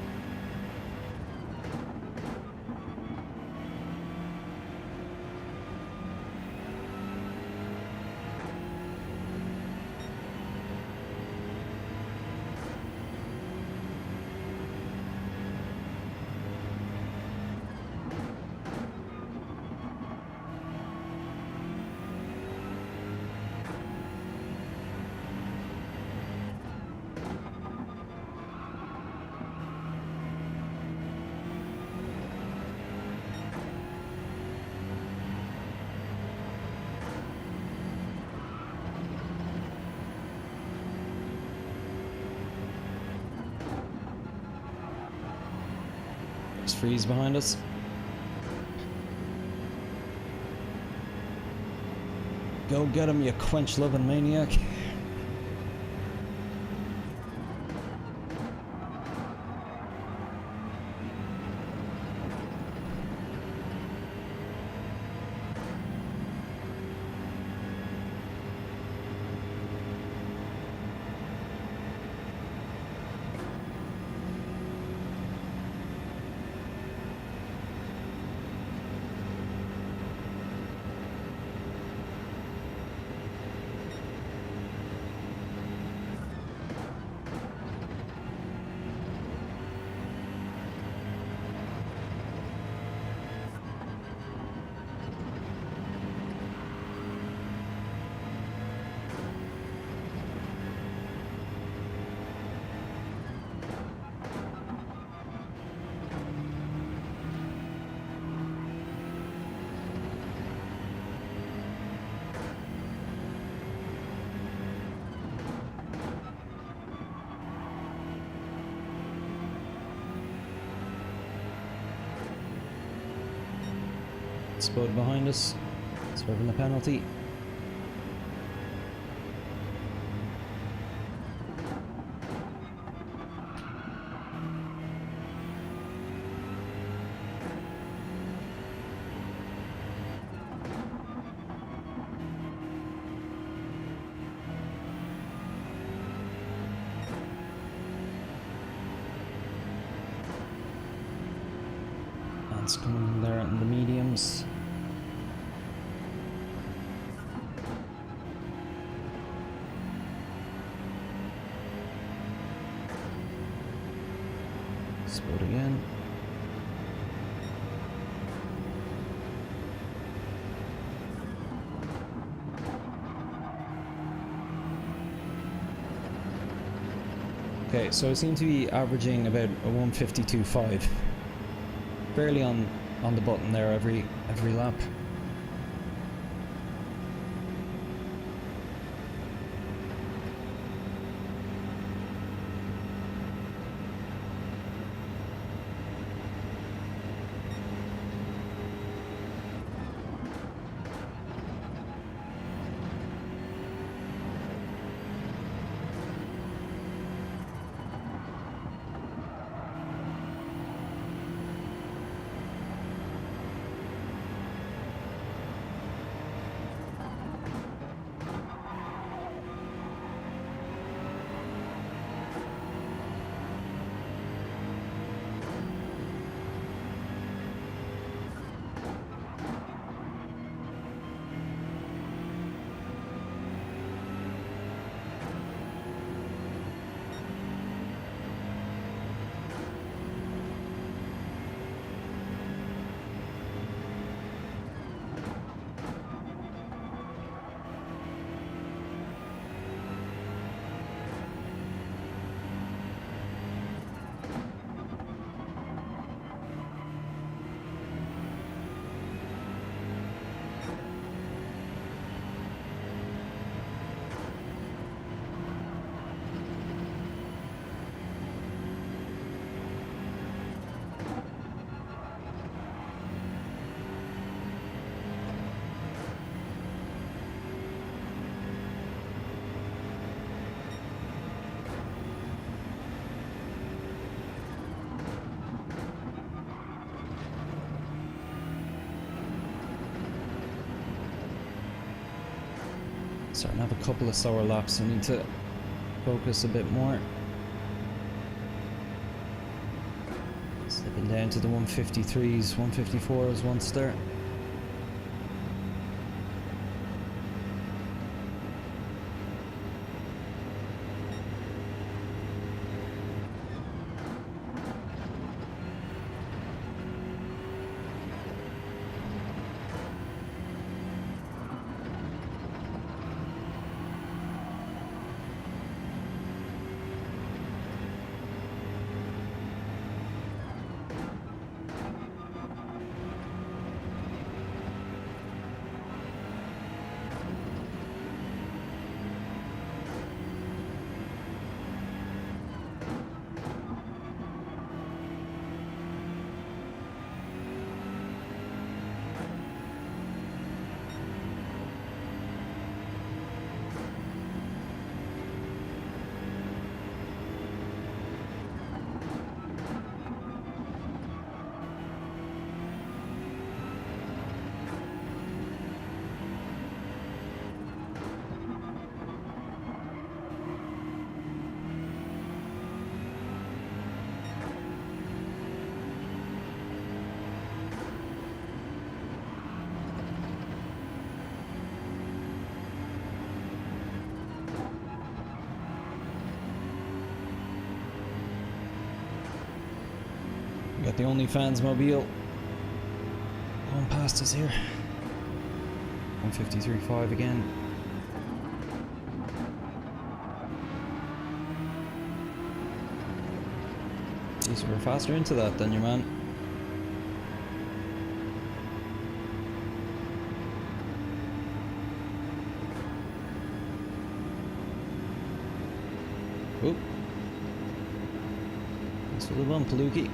Freeze behind us. Go get him, you quench-loving maniac. Spud behind us, serving the penalty. coming in there in the mediums. Spot again. Okay, so I seem to be averaging about a 152.5. Barely on the button there every lap. Starting to have a couple of sour laps. I need to focus a bit more. Slipping down to the 153s, 154s once there. We got the OnlyFans mobile going past us here. 153.5 again. Jeez, we're faster into that than your man. Oop. That's for the one, Paluki.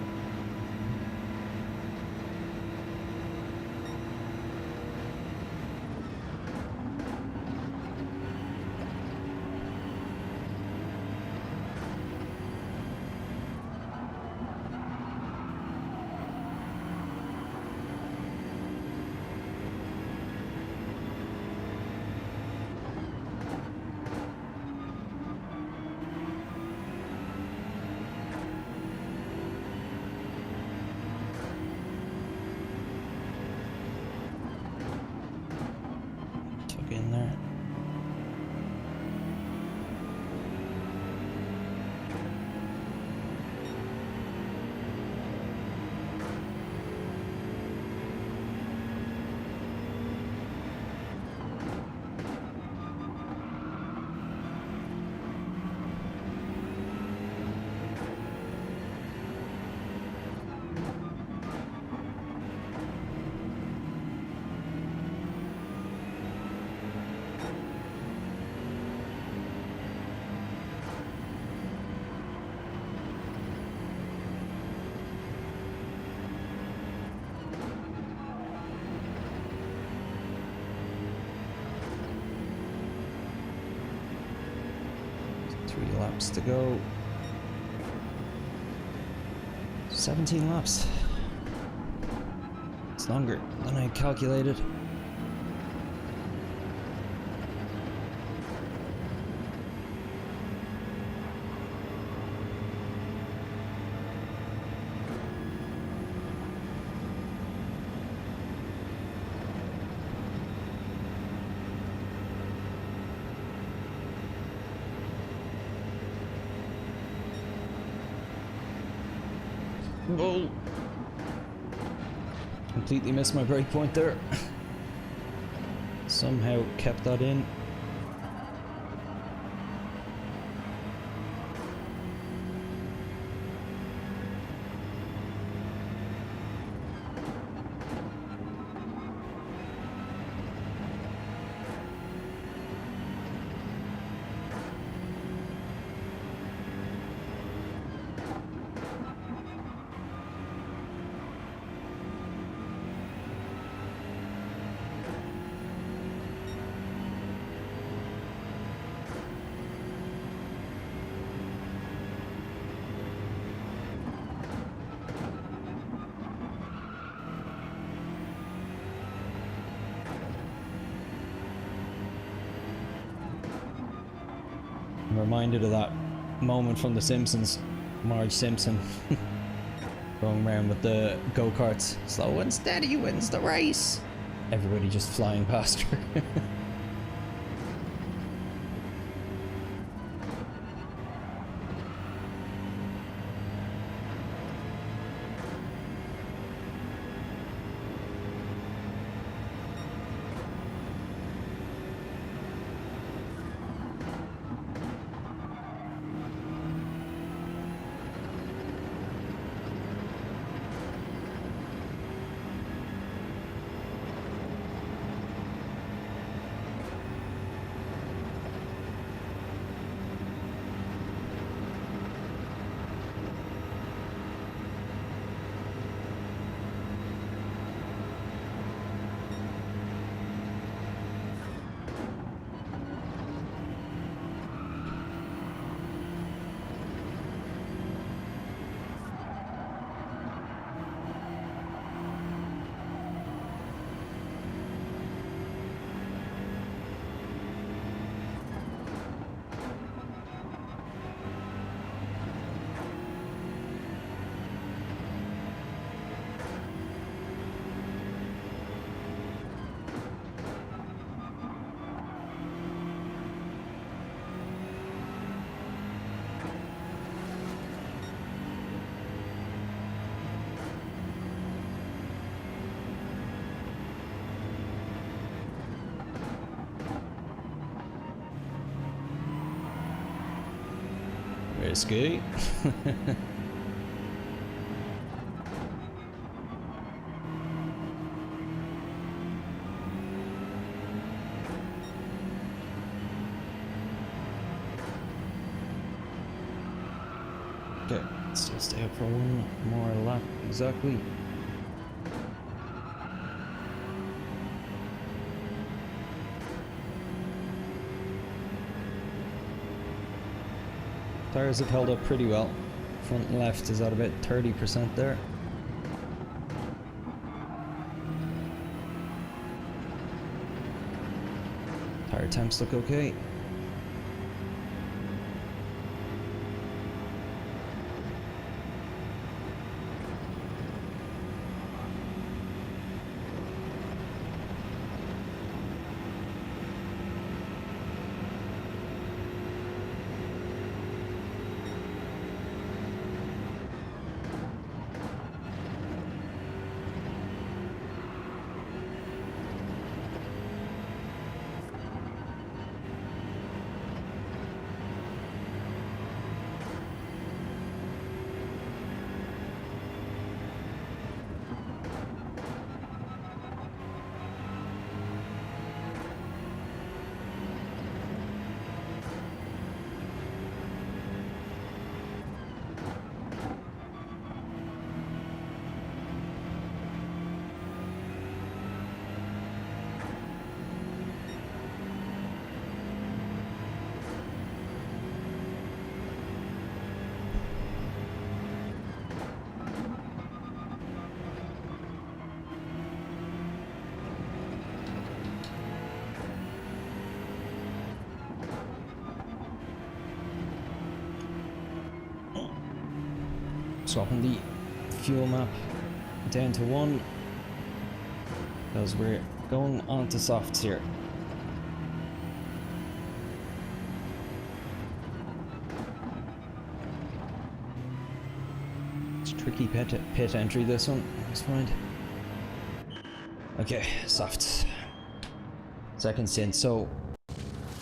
3 laps to go. 17 laps. It's longer than I calculated. Whoa! Completely missed my brake point there. Somehow kept that in. I'm reminded of that moment from The Simpsons, Marge Simpson going around with the go-karts. Slow and steady wins the race. Everybody just flying past her. Risky. Okay, still stay up for one more lap exactly. Tyres have held up pretty well. Front left is at about 30% there. Tyre temps look okay. swapping the fuel map down to 1 because we're going on to softs here. It's tricky pit entry, this one, I must find. Okay, softs. Second stint. So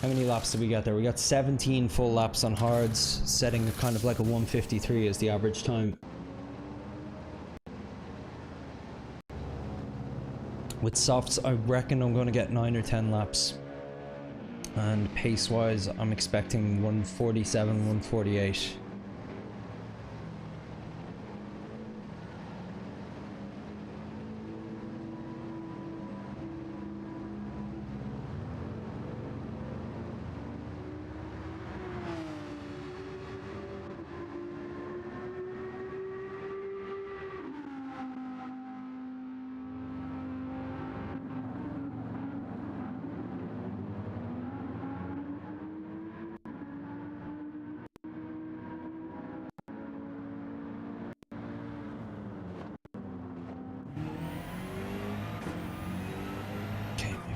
how many laps did we get there? We got 17 full laps on hards, setting kind of like a 1:53 as the average time. With softs, I reckon I'm going to get 9 or 10 laps. And pace-wise, I'm expecting 1:47, 1:48.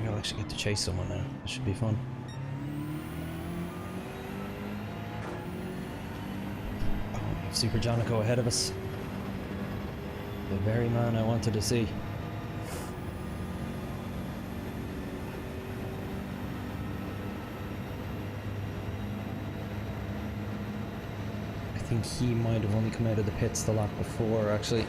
I'll actually get to chase someone now. That should be fun. Oh, Super Jonico ahead of us. The very man I wanted to see. I think he might have only come out of the pits the lap before, actually.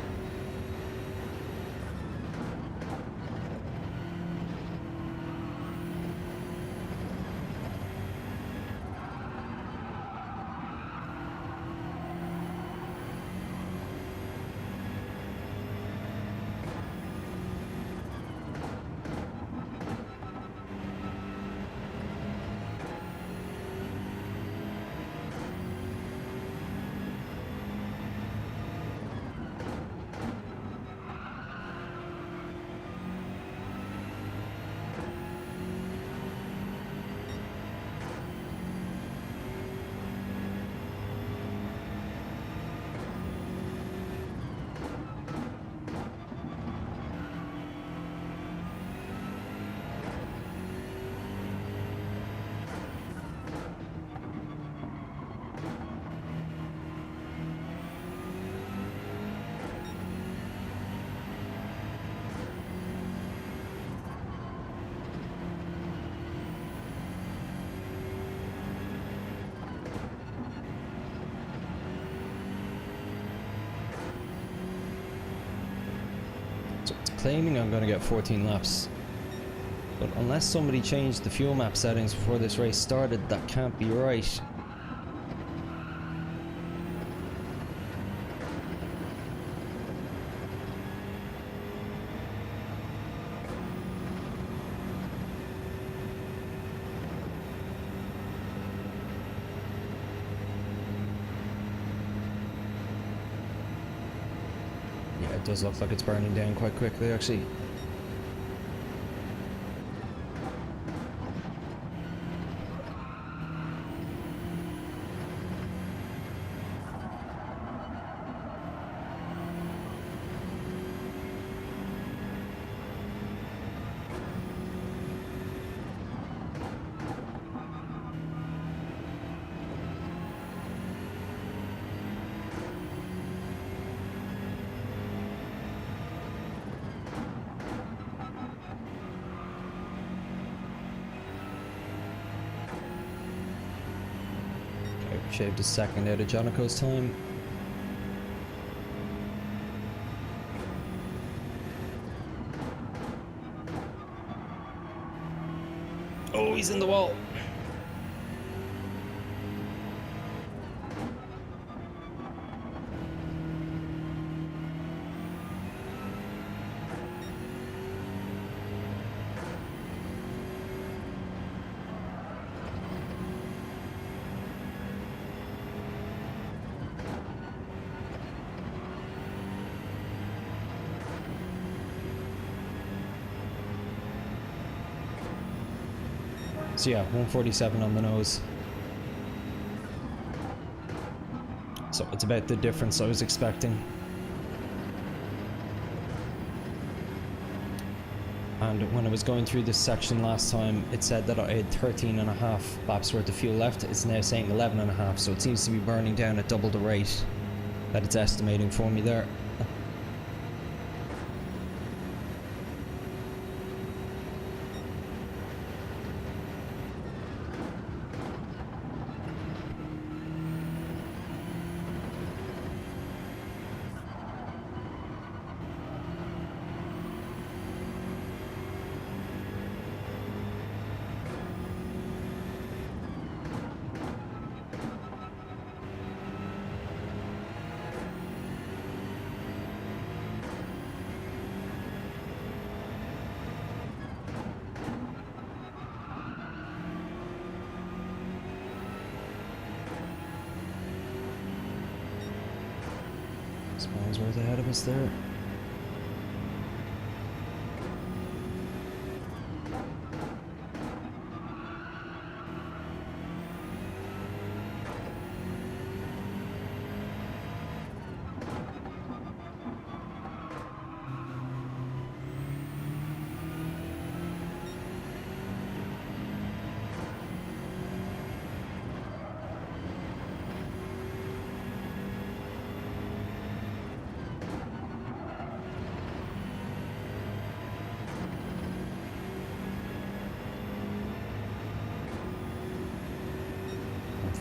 Claiming I'm going to get 14 laps, but unless somebody changed the fuel map settings before this race started, that can't be right. It does look like it's burning down quite quickly, actually. Shaved a second out of Jonico's time. Oh, he's in the wall. So yeah, 147 on the nose. So it's about the difference I was expecting. And when I was going through this section last time, it said that I had 13.5 laps worth of fuel left. It's now saying 11.5, so it seems to be burning down at double the rate that it's estimating for me there. Smiles right ahead of us there.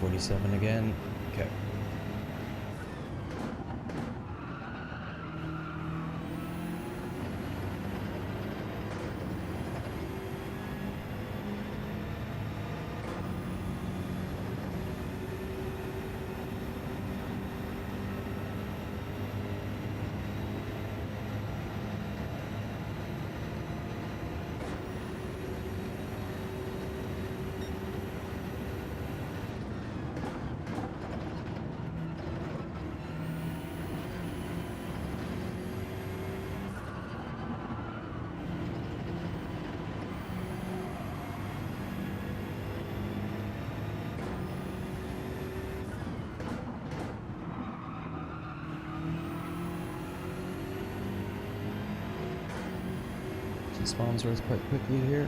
.47 again. Okay. Spawns worth quite quickly here.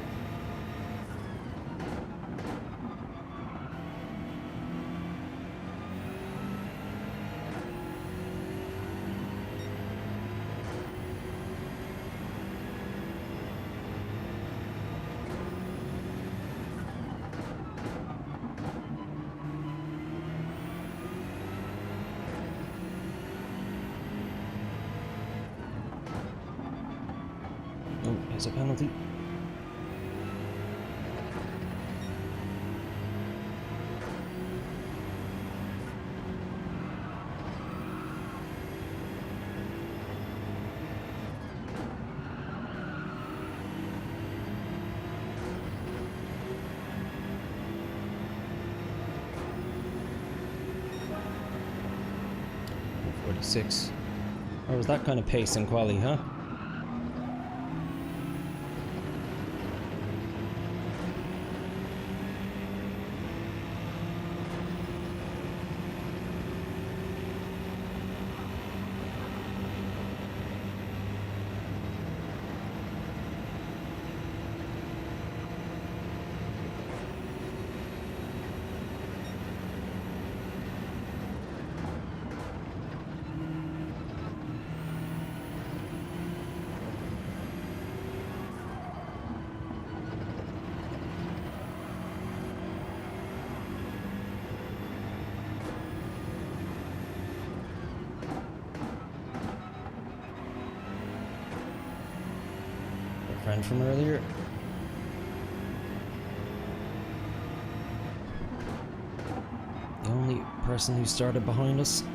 Oh, here's a penalty. .46. Oh, was that kind of pace in Quali, huh? Friend from earlier. The only person who started behind us.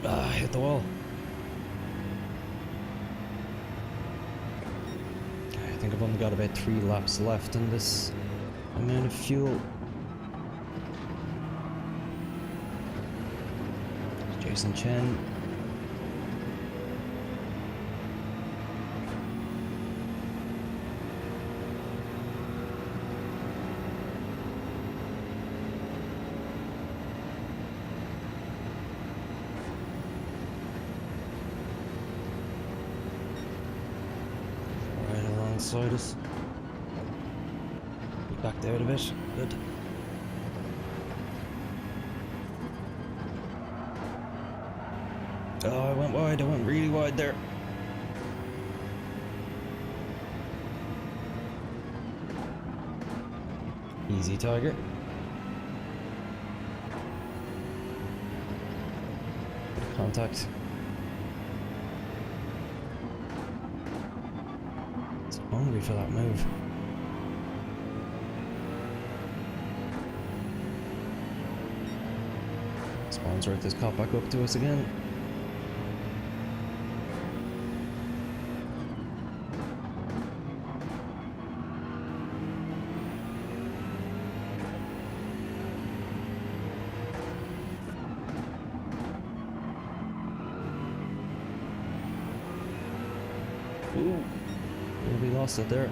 Ah, hit the wall. I think I've only got about 3 laps left in this amount of fuel. Jason Chen. Right alongside us. We backed out of it. Good. Oh, I went wide. I went really wide there. Easy, Tiger. Bit of contact. It's hungry for that move. Spawns right this cop back up to us again. Ooh, we lost it there.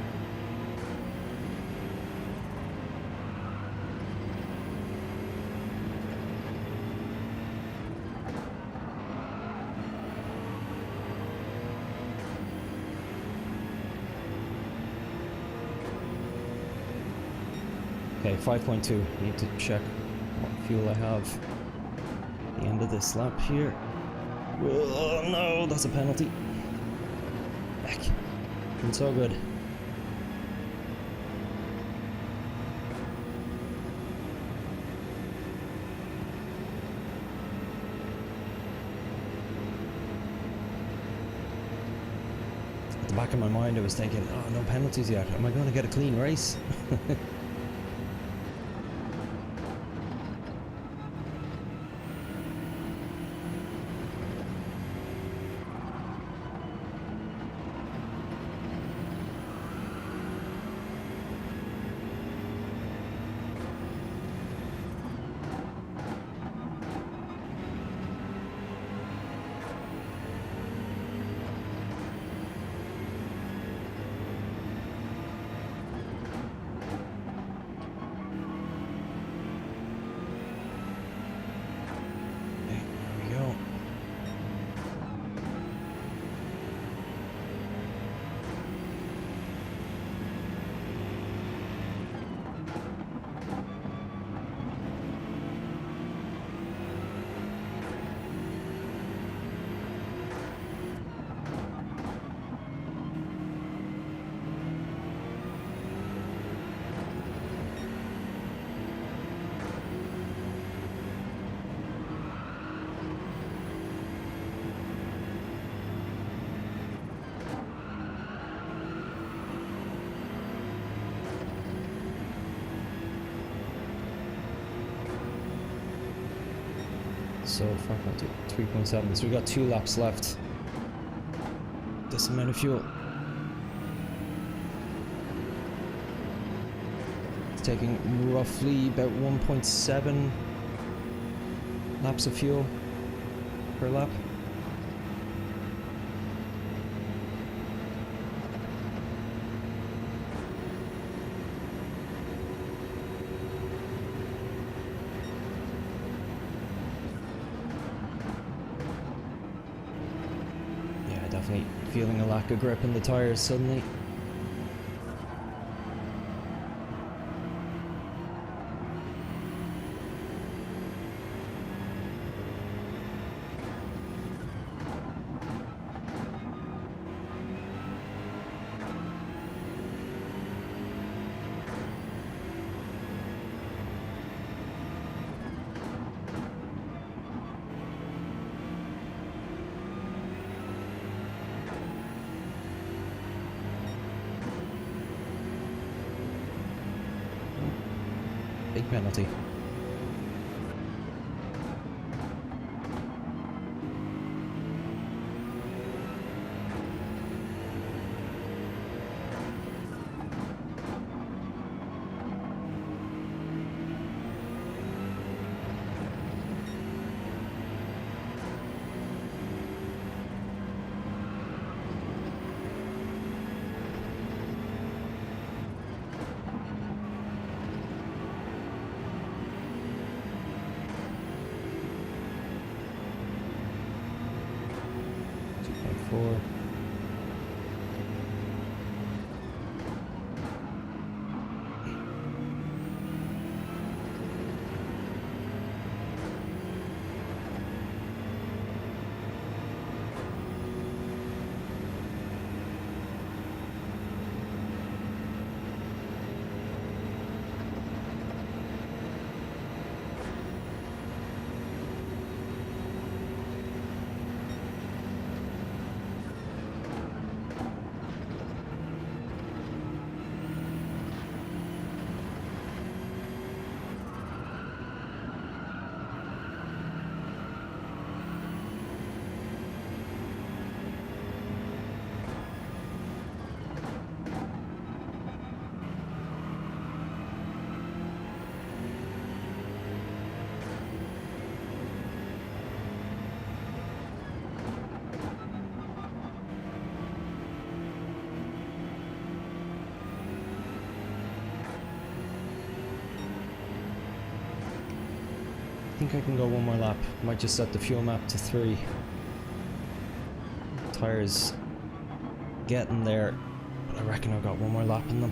Okay, 5.2. Need to check what fuel I have at the end of this lap here. Oh no, that's a penalty. Back. It's so good. At the back of my mind I was thinking, oh, no penalties yet. Am I going to get a clean race? So 5.2, 3.7. So we got 2 laps left. This amount of fuel. It's taking roughly about 1.7 laps of fuel per lap. Definitely feeling a lack of grip in the tires suddenly. Big penalty. 4. I think I can go one more lap. Might just set the fuel map to 3. Tires getting there, but I reckon I've got one more lap in them.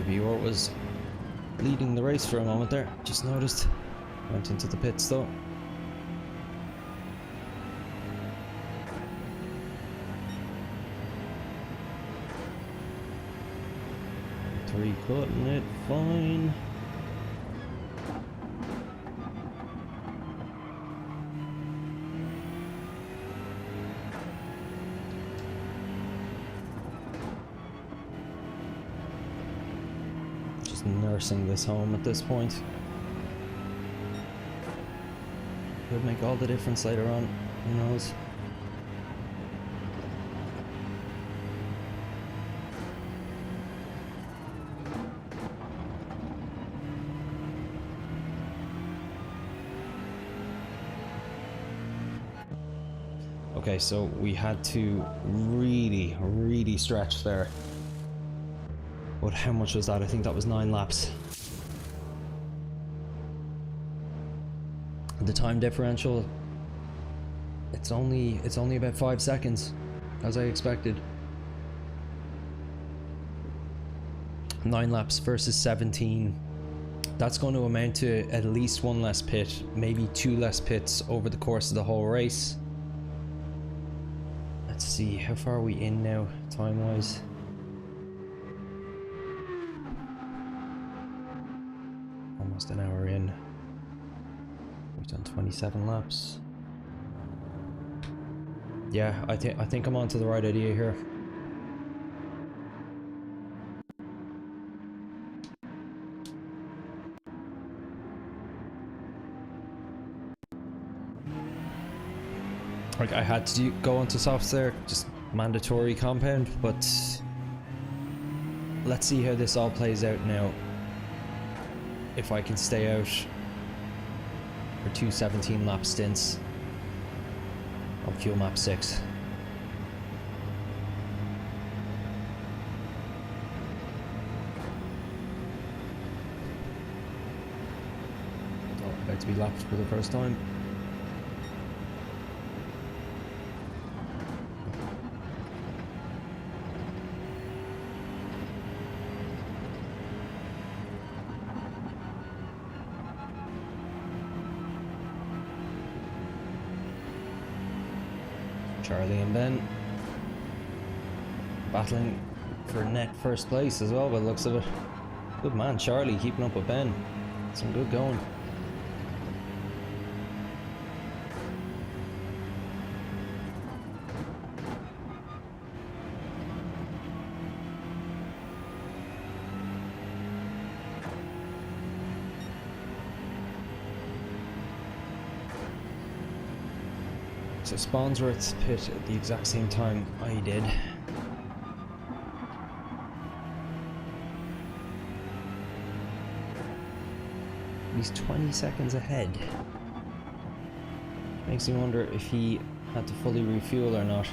Viewer was leading the race for a moment there, just noticed. Went into the pits though. Three cutting it fine. Nursing this home at this point. Could make all the difference later on, who knows. Okay, so we had to really stretch there. But how much was that? I think that was 9 laps. The time differential, it's only about 5 seconds, as I expected. 9 laps versus 17. That's going to amount to at least 1 less pit, maybe 2 less pits over the course of the whole race. Let's see, how far are we in now, time-wise? Almost an hour in. We've done 27 laps. Yeah, I think I'm onto the right idea here. Like, I had to go onto softs there, just mandatory compound, but let's see how this all plays out now. If I can stay out for 2 17 lap stints on fuel map 6. to be lapped for the first time. Charlie and Ben battling for net first place as well by the looks of it. Good man, Charlie, keeping up with Ben. Some good going. So Spawnsworth pit at the exact same time I did. He's 20 seconds ahead. Makes me wonder if he had to fully refuel or not.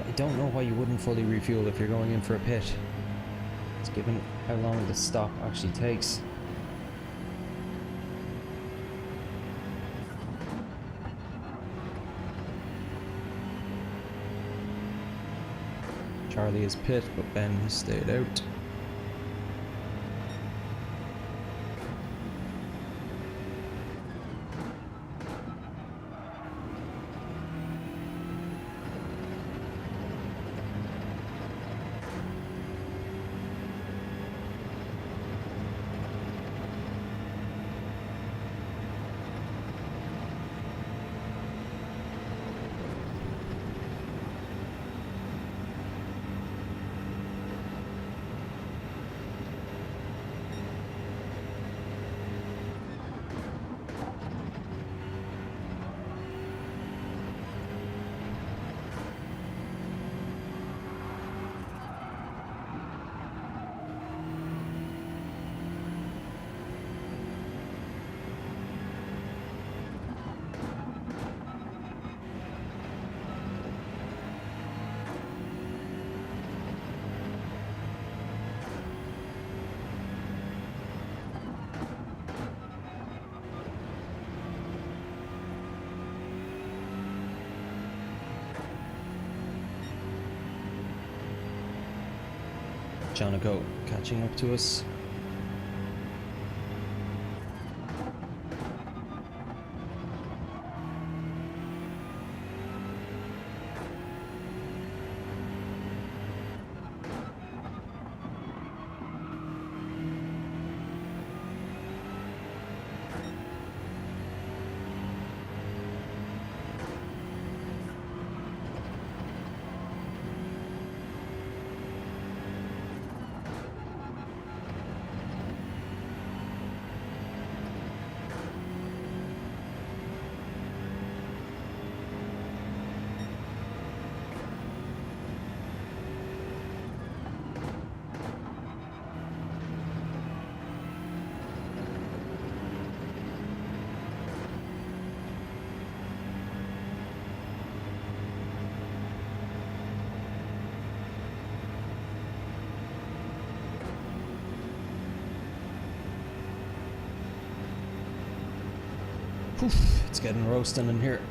I don't know why you wouldn't fully refuel if you're going in for a pit. It's given how long the stop actually takes. Charlie is pit, but Ben has stayed out. Jonico catching up to us. Oof, it's getting roasting in here.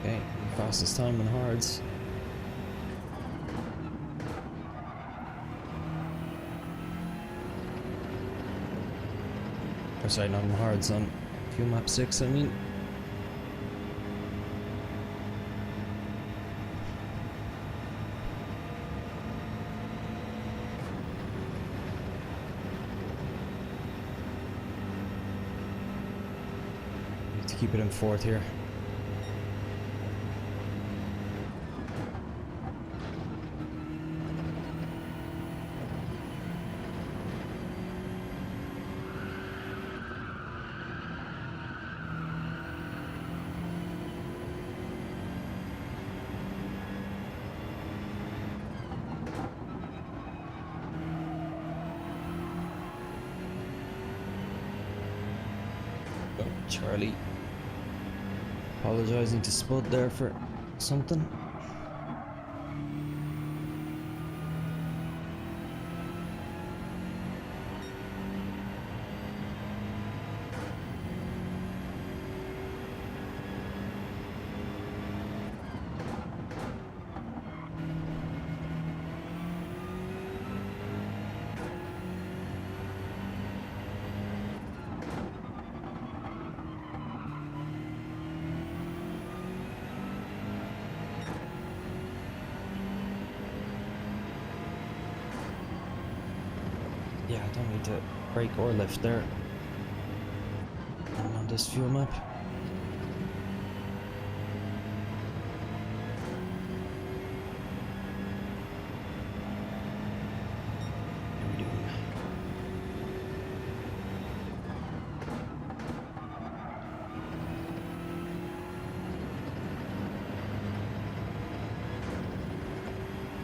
Okay, fastest time on hards. Oh, sorry, not on hards, on fuel map 6, I mean. Need to keep it in fourth here. Charlie apologizing to Spud there for something. Yeah, I don't need to brake or lift there. I'm on this fuel map. How are we doing?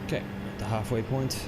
Okay, at the halfway point.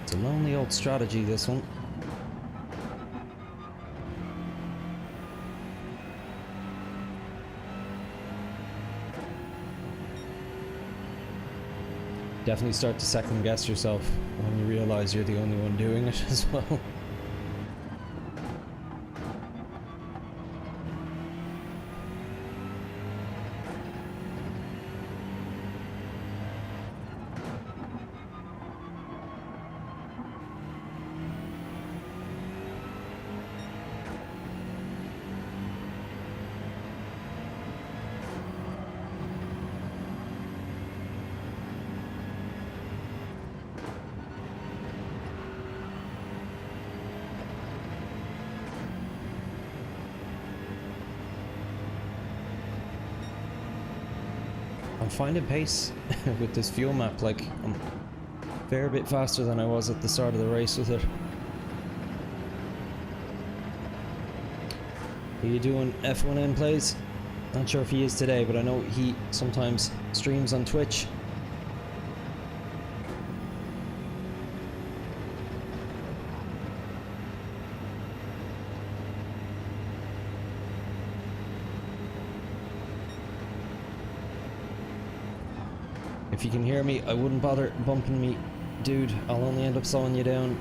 It's a lonely old strategy, this one. Definitely start to second guess yourself when you realize you're the only one doing it as well. I'm finding pace with this fuel map, like I'm a fair bit faster than I was at the start of the race with it. Are you doing F1M plays? Not sure if he is today, but I know he sometimes streams on Twitch. If you can hear me, I wouldn't bother bumping me, dude. I'll only end up slowing you down.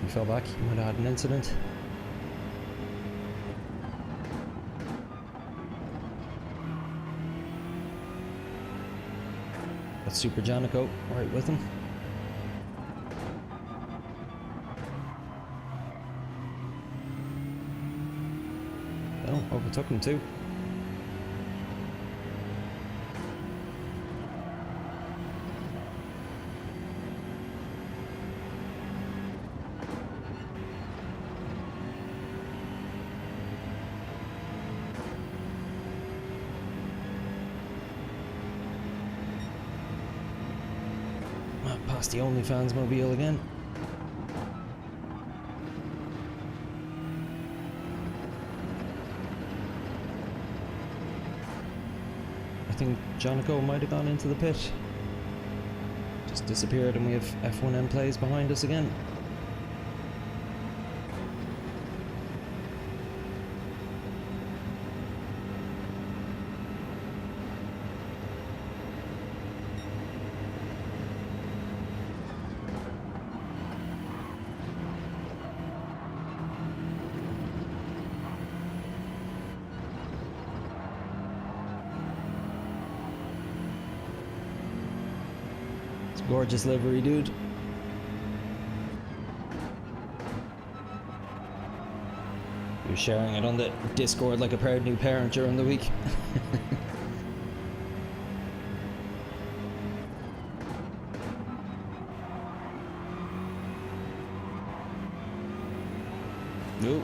He fell back, he might have had an incident. Got Super Janico right with him. Oh, overtook him too. Past the OnlyFans mobile again. I think Jonico might have gone into the pit. Just disappeared, and we have F1M plays behind us again. Gorgeous livery, dude. You're sharing it on the Discord like a proud new parent during the week. Nope.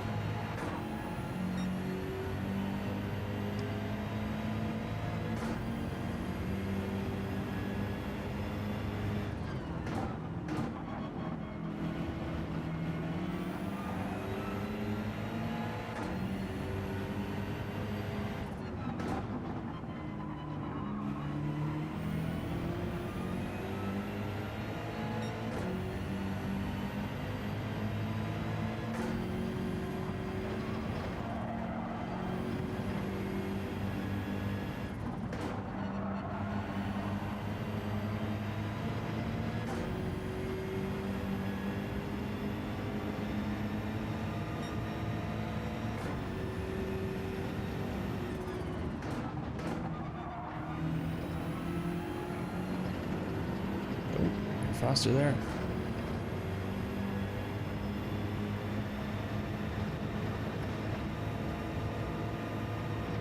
Faster there.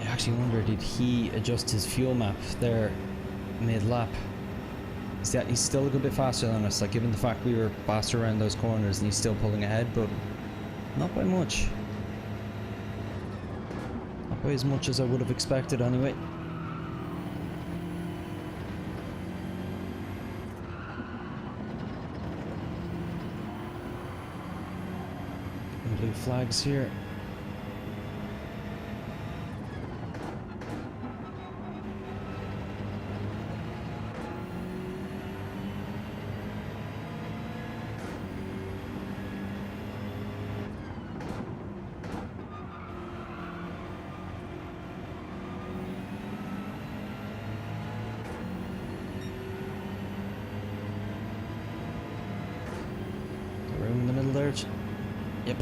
I actually wonder, did he adjust his fuel map there mid-lap? He's still a good bit faster than us, like given the fact we were faster around those corners and he's still pulling ahead, but not by much. Not by as much as I would have expected anyway. Blue flags here. Room in the middle there. Yep.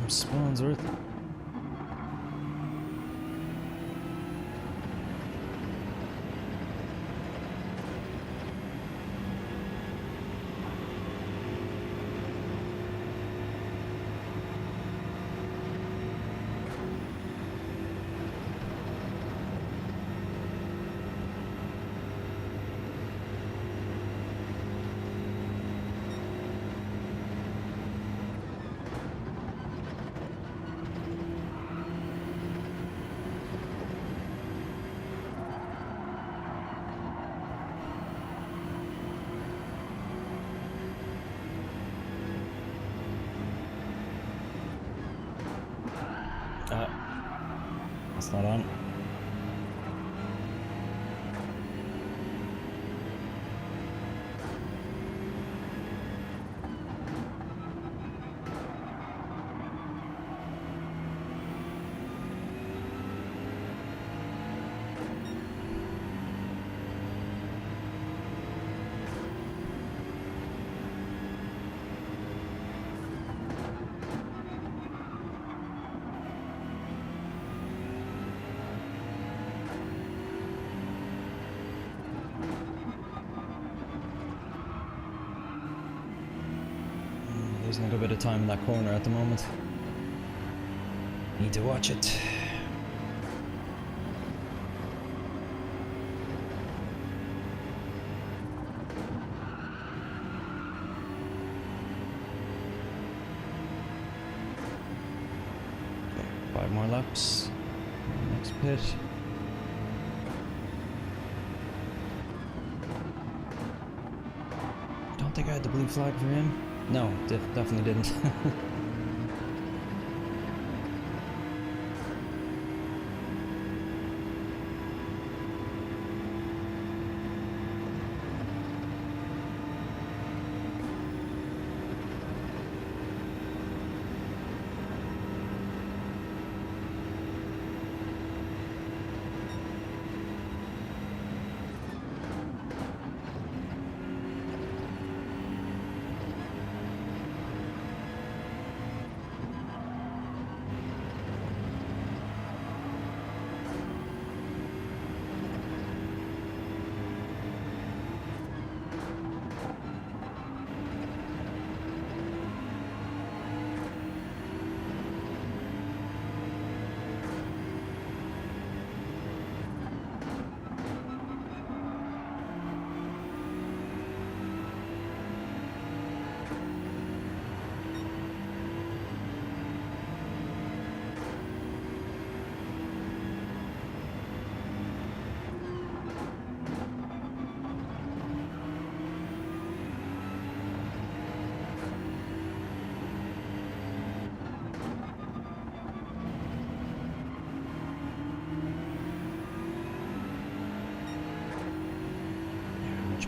Spawns worth. It's not on. Losing a good bit of time in that corner at the moment. Need to watch it. Okay, 5 more laps. Next pit. I don't think I had the blue flag for him. No, definitely didn't.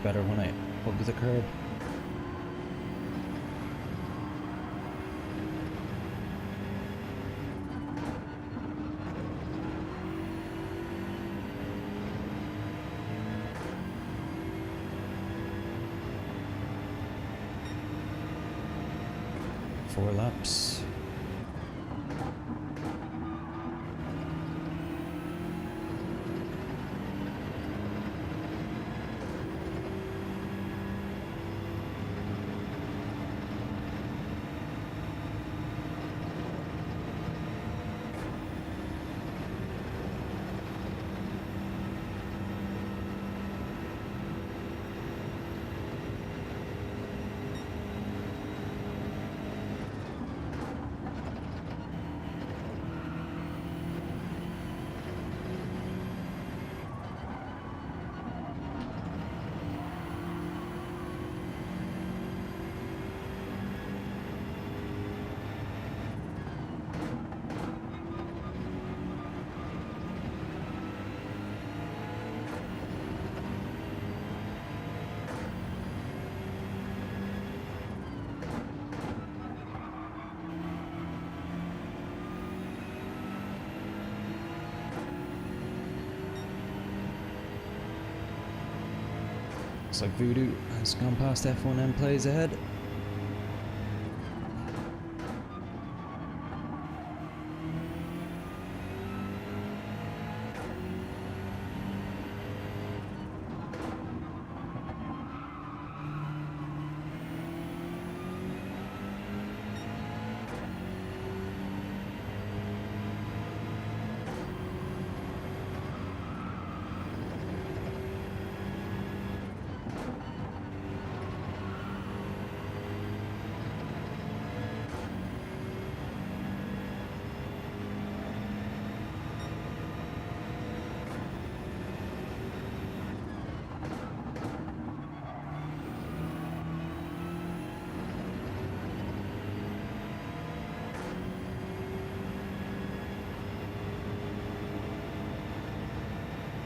Better when I hug the curb. Four laps. Looks like Voodoo has gone past F1 and plays ahead.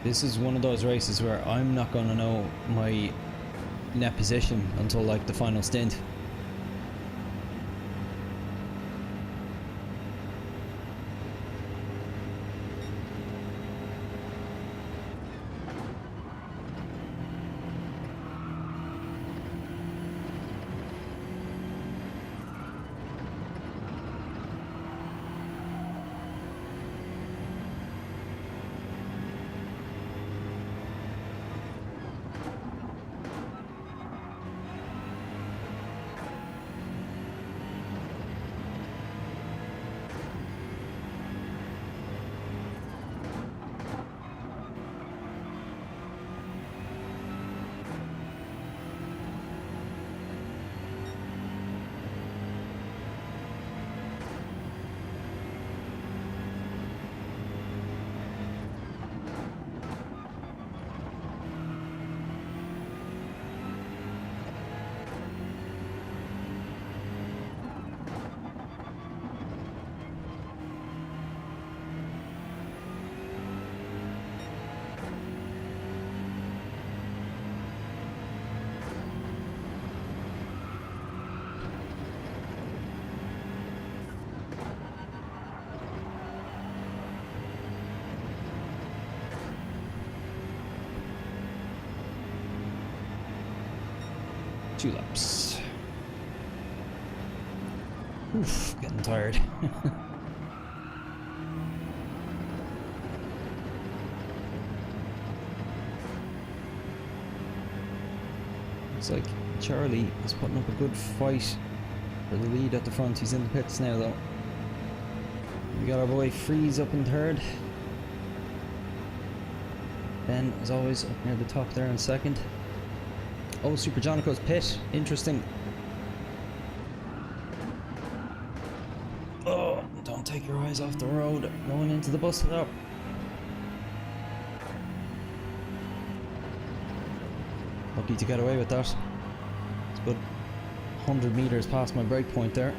This is one of those races where I'm not going to know my net position until like the final stint. Two laps. Oof, getting tired. Looks like Charlie is putting up a good fight for the lead at the front. He's in the pits now though. We got our boy Freeze up in third. Ben, as always, up near the top there in second. Oh, Super Jonico's pit. Interesting. Oh, don't take your eyes off the road. Going into the bus stop. Lucky to get away with that. It's a good 100 meters past my break point there.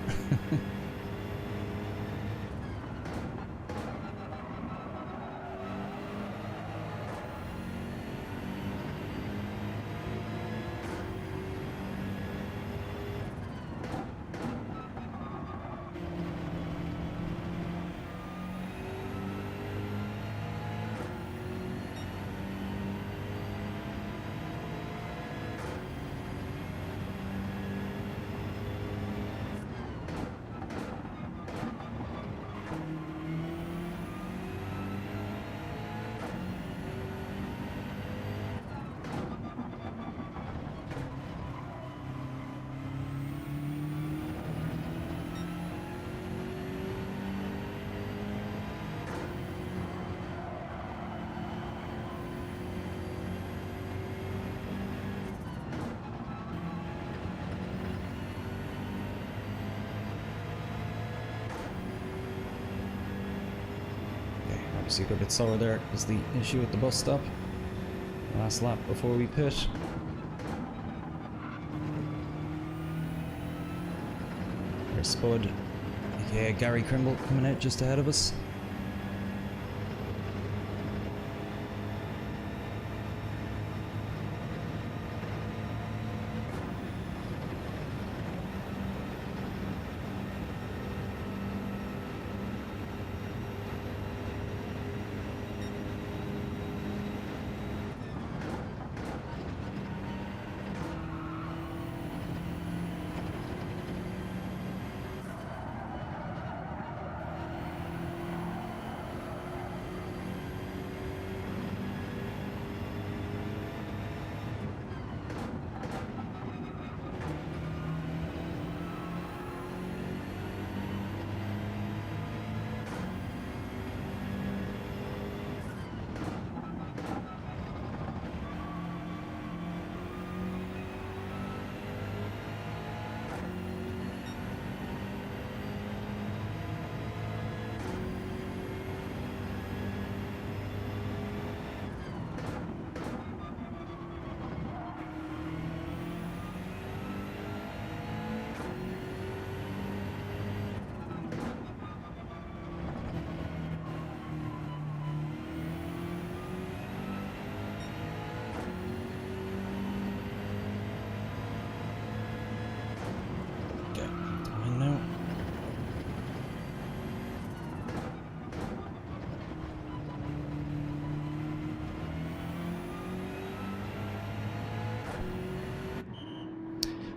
Obviously got a bit slower there is the issue with the bus stop. Last lap before we pit. There's Spud, aka Gary Crimble, coming out just ahead of us.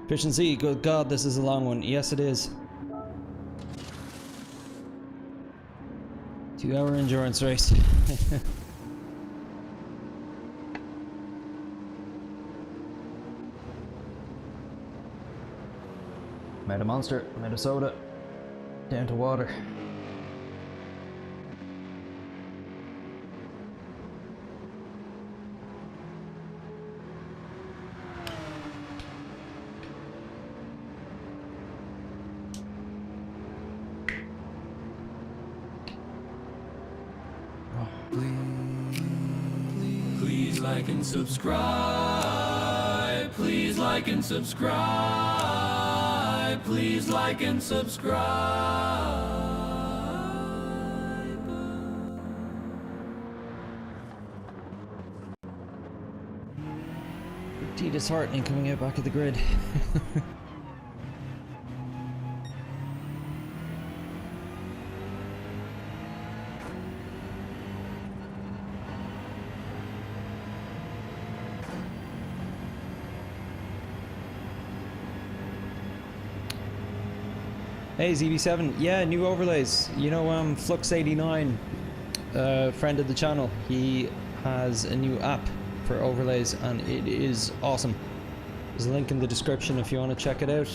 Efficiency, good God, this is a long one. Yes, it is. 2-hour endurance race. Made a monster, made a soda, down to water. Please like and subscribe. Please like and subscribe. Please like and subscribe. Pretty disheartening coming out back of the grid. Hey ZB7, yeah, new overlays. You know, Flux89, friend of the channel, he has a new app for overlays and it is awesome. There's a link in the description if you want to check it out.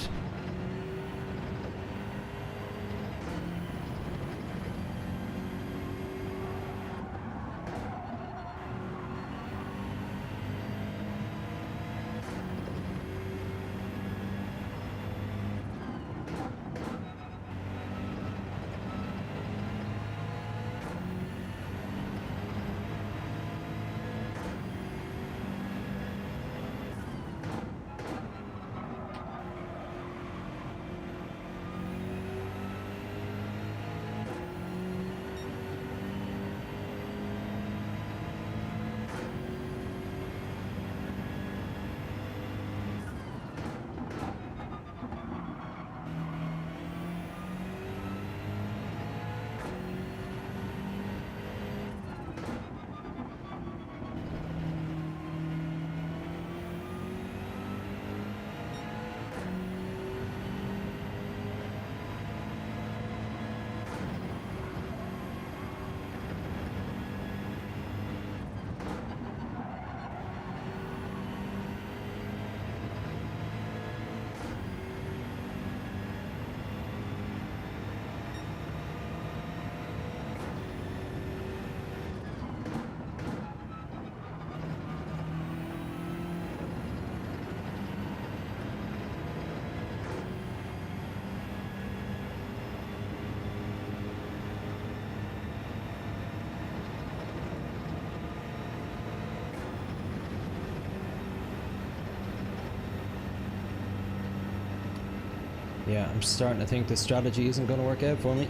Yeah, I'm starting to think this strategy isn't going to work out for me.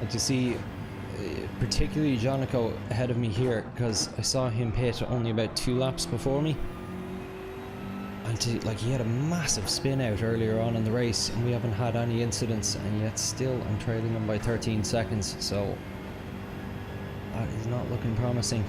And to see particularly Jonico ahead of me here, because I saw him pit only about 2 laps before me, and he had a massive spin out earlier on in the race and we haven't had any incidents, and yet still I'm trailing him by 13 seconds, so that is not looking promising.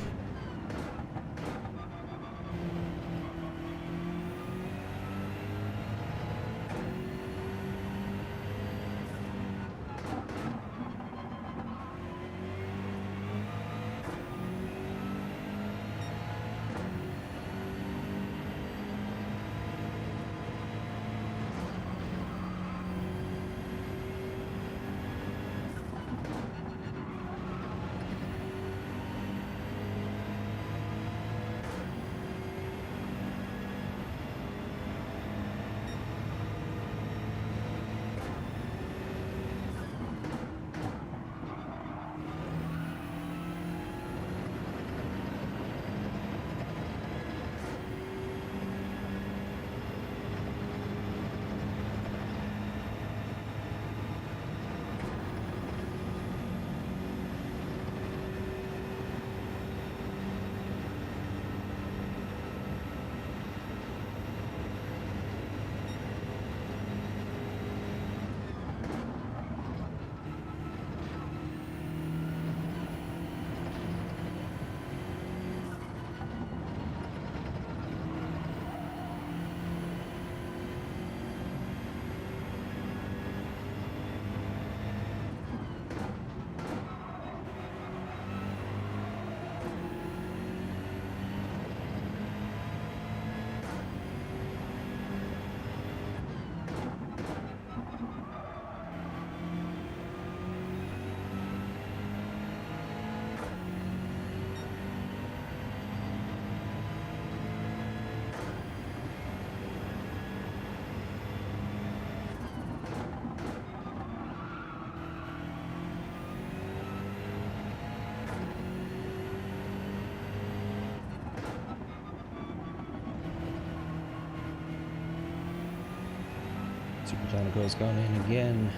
Super Janico's gone in again.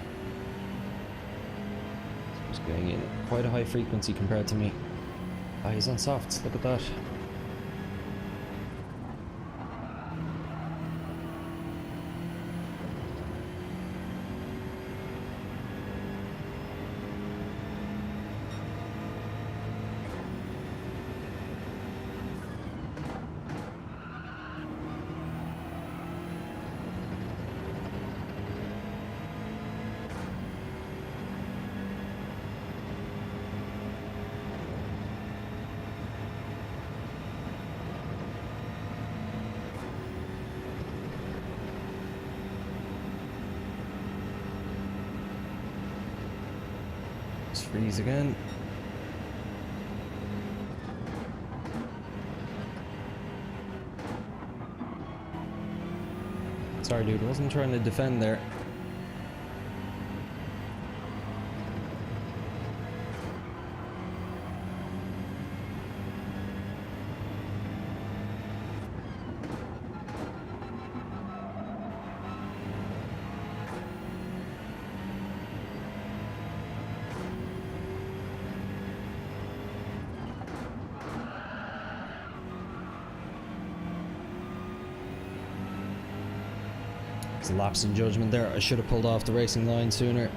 He's going in quite a high frequency compared to me. Ah, he's on softs, look at that. Freeze again. Sorry dude, I wasn't trying to defend there. It's a lapse in judgment there. I should have pulled off the racing line sooner.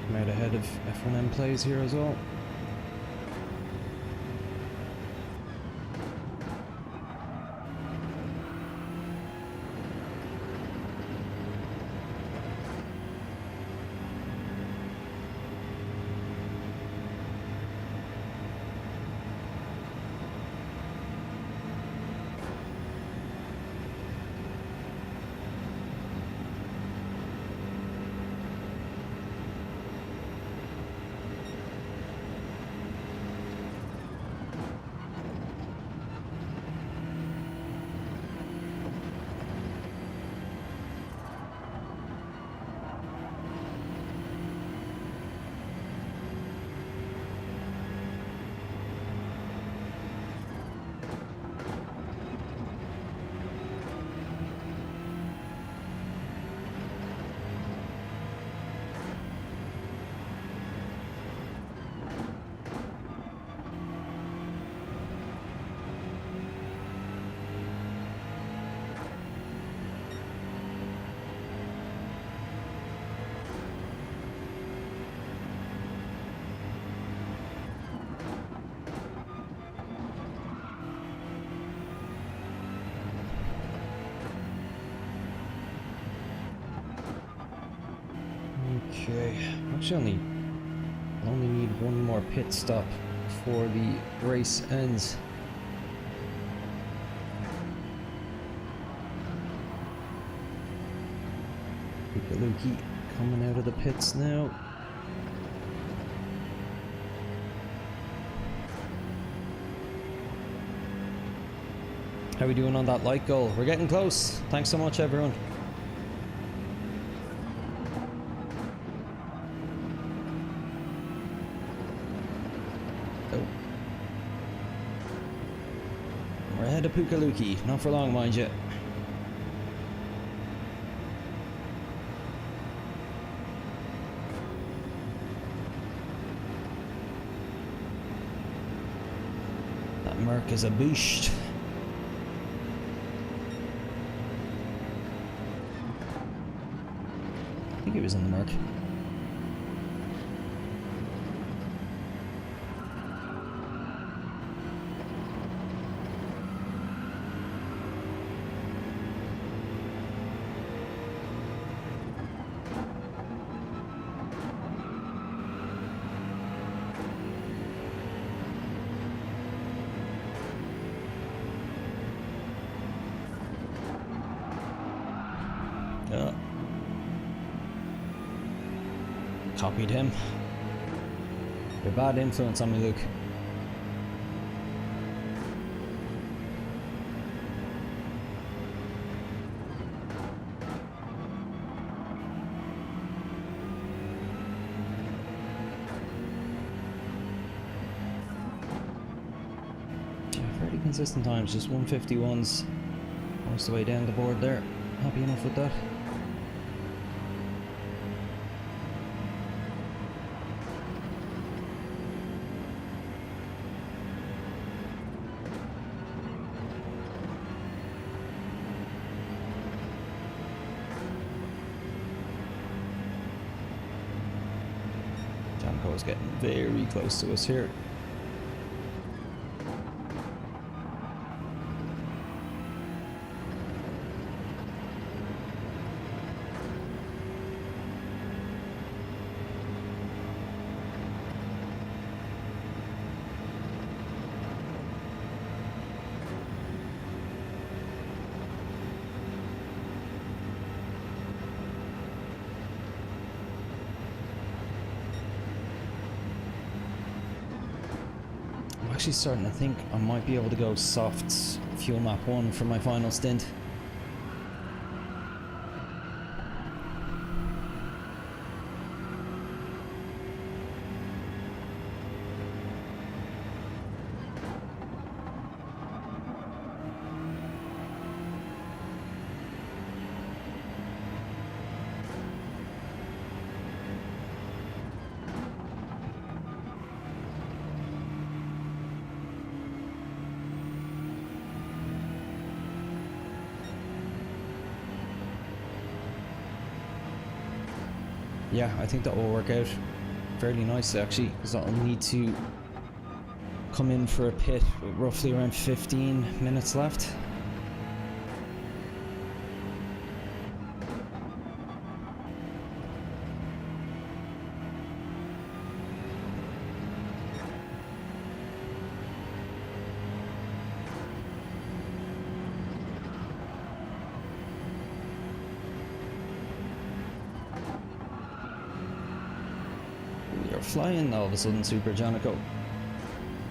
Right ahead of F1M plays here as well. Okay, actually only need one more pit stop before the race ends. Luki coming out of the pits now. How are we doing on that light goal? We're getting close. Thanks so much, everyone. Oh. We're ahead of Pukaluki. Not for long, mind you. That Merc is a boost. I think he was in the Merc. Copied him. You're a bad influence on me, Luke. Yeah, fairly consistent times, just 151s most of the way down the board there. Happy enough with that. Is getting very close to us here. Actually starting to think I might be able to go soft fuel map 1 for my final stint. Yeah, I think that will work out fairly nicely actually, because I'll need to come in for a pit with roughly around 15 minutes left. Flying all of a sudden, Super Jonico. Took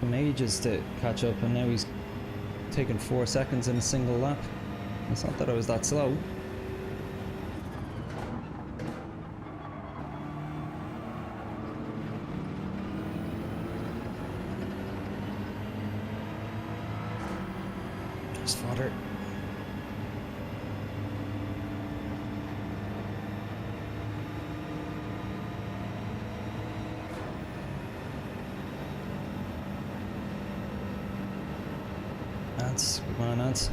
him ages to catch up, and now he's taken 4 seconds in a single lap. It's not that I was that slow. Just fodder. Good man, Nance.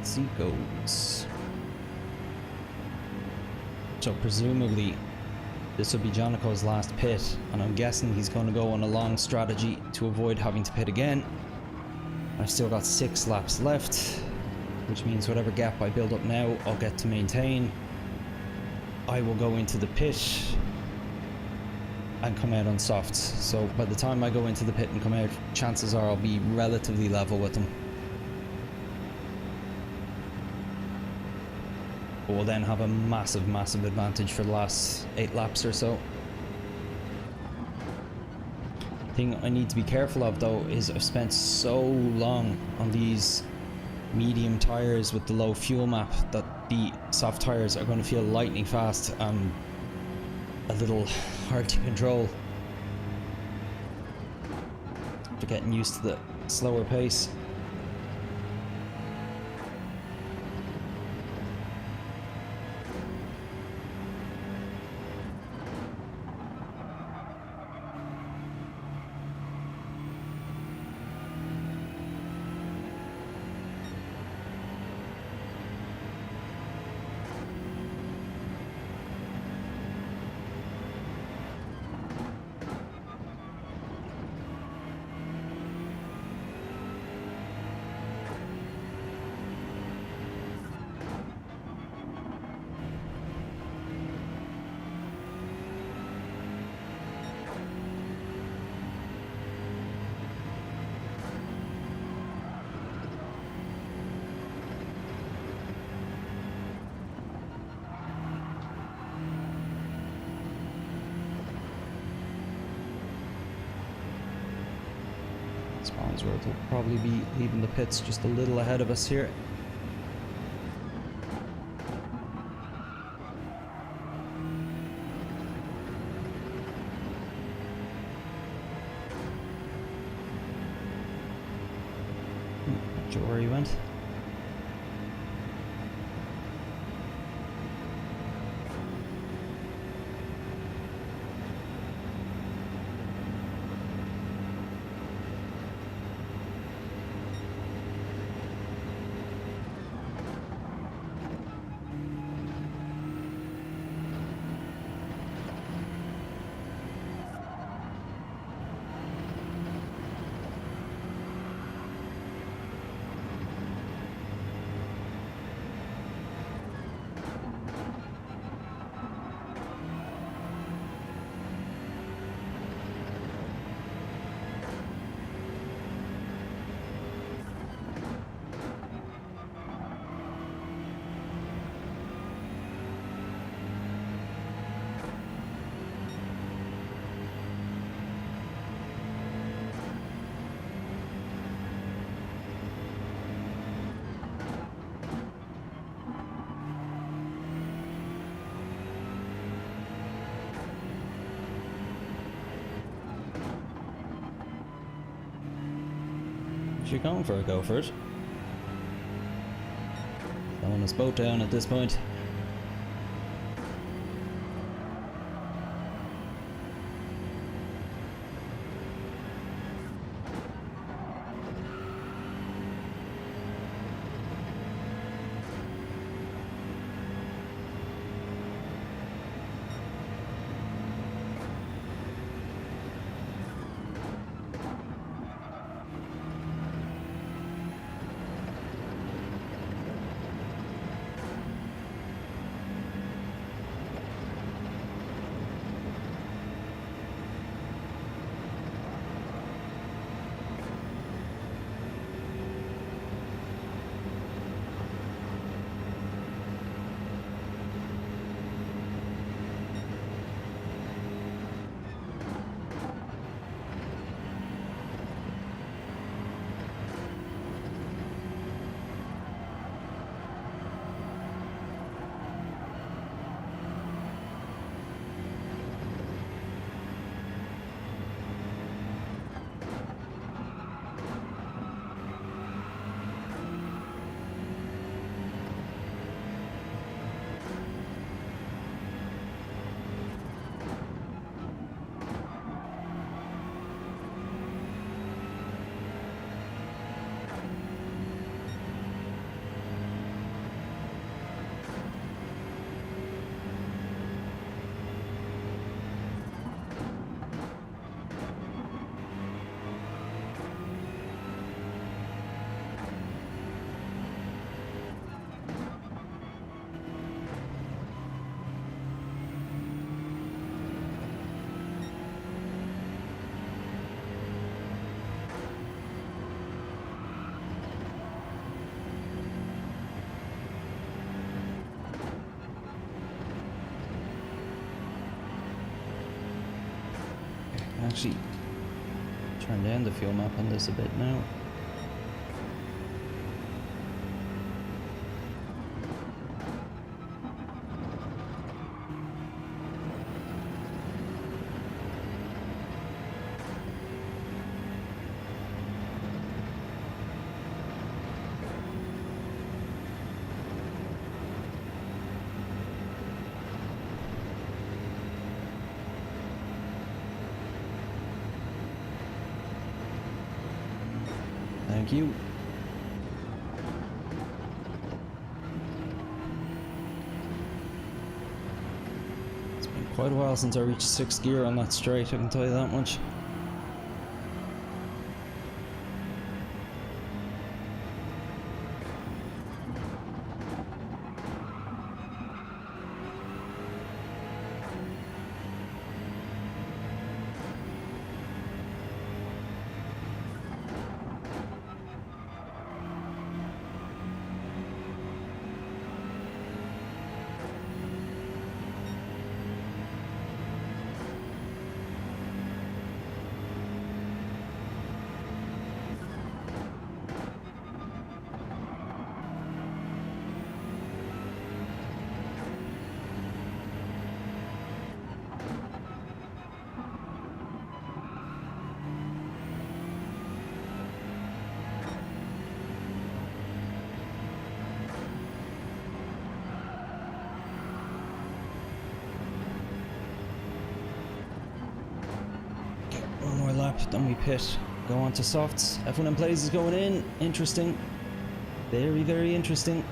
Pittsy goes. So presumably this will be Jonico's last pit, and I'm guessing he's going to go on a long strategy to avoid having to pit again. I've still got 6 laps left, which means whatever gap I build up now I'll get to maintain. I will go into the pit and come out on softs, so by the time I go into the pit and come out, chances are I'll be relatively level with them. But we'll then have a massive advantage for the last 8 laps or so. Thing I need to be careful of though is I've spent so long on these medium tires with the low fuel map that the soft tires are going to feel lightning fast and a little hard to control. After getting used to the slower pace. Spawnsworth will probably be leaving the pits just a little ahead of us here. Not sure where he went. If you're going for it, go for it. Throwing us boat down at this point. actually turn down the fuel map on this a bit now. Thank you. It's been quite a while since I reached 6th gear on that straight, I can tell you that much. Then we pit, go on to softs. F1 in plays is going in. Interesting. Very, very interesting.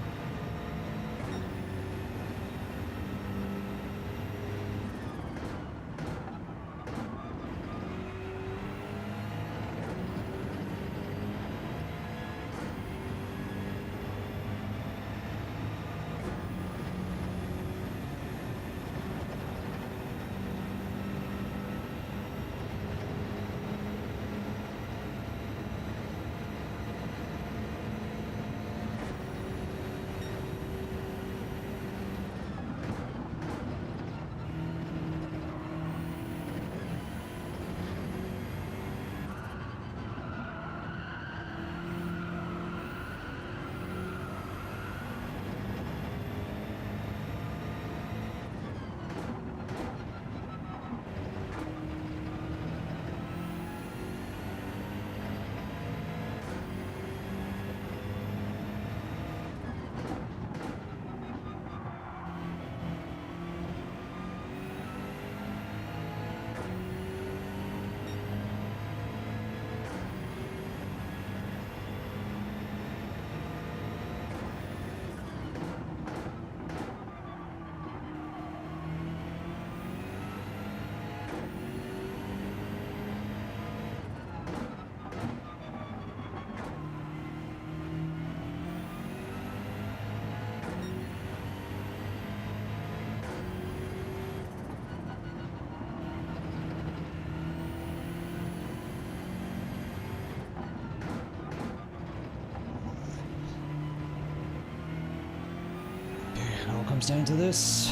Comes down to this.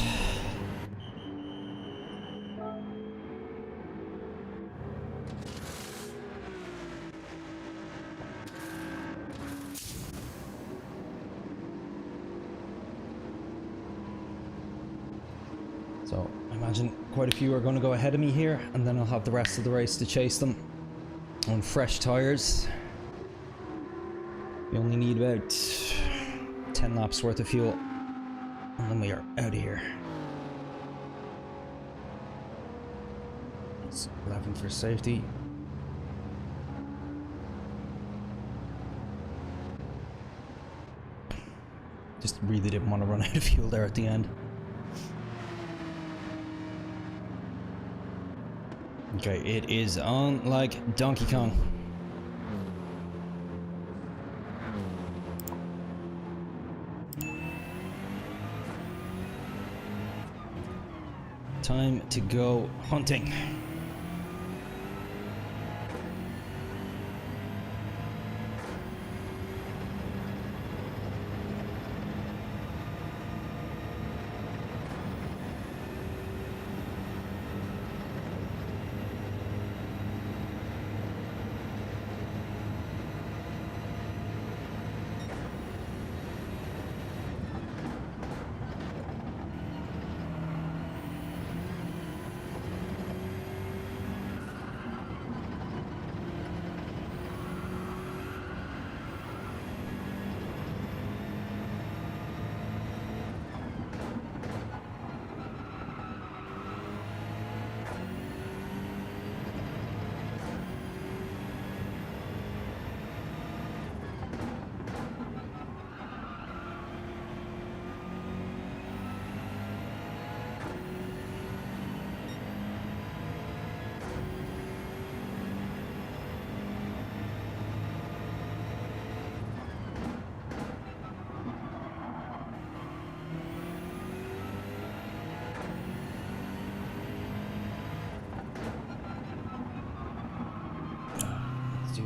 So I imagine quite a few are going to go ahead of me here, and then I'll have the rest of the race to chase them on fresh tires. We only need about 10 laps worth of fuel. And then we are out of here. It's 11 for safety. Just really didn't want to run out of fuel there at the end. Okay, it is on like Donkey Kong. Time to go hunting.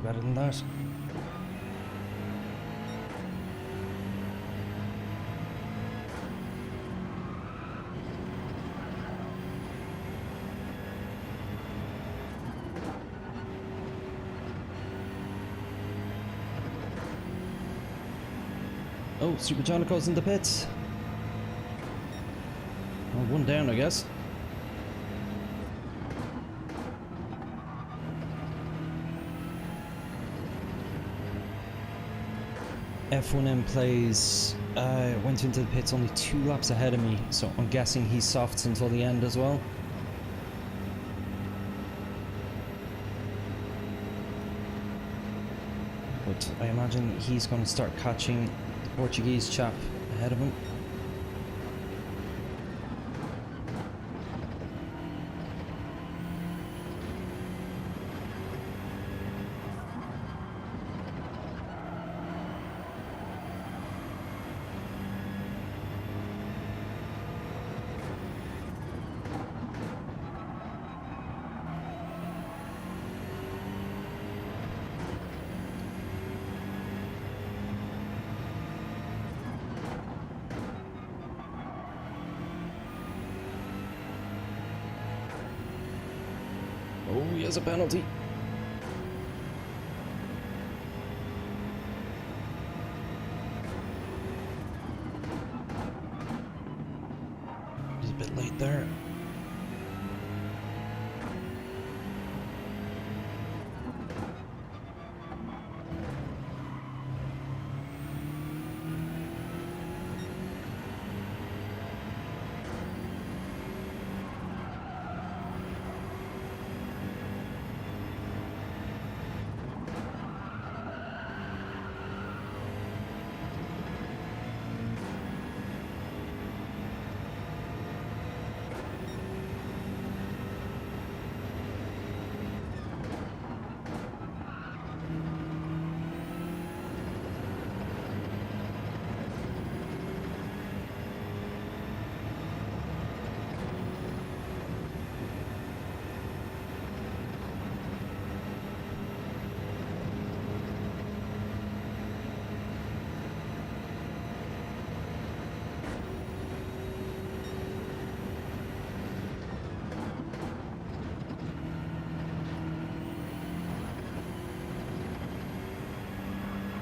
better than that. Oh, Super John goes in the pits. Well, one down, I guess. F1M plays went into the pits only 2 laps ahead of me, so I'm guessing he softs until the end as well. But I imagine he's going to start catching the Portuguese chap ahead of him. Oh, he has a penalty. He's a bit late there.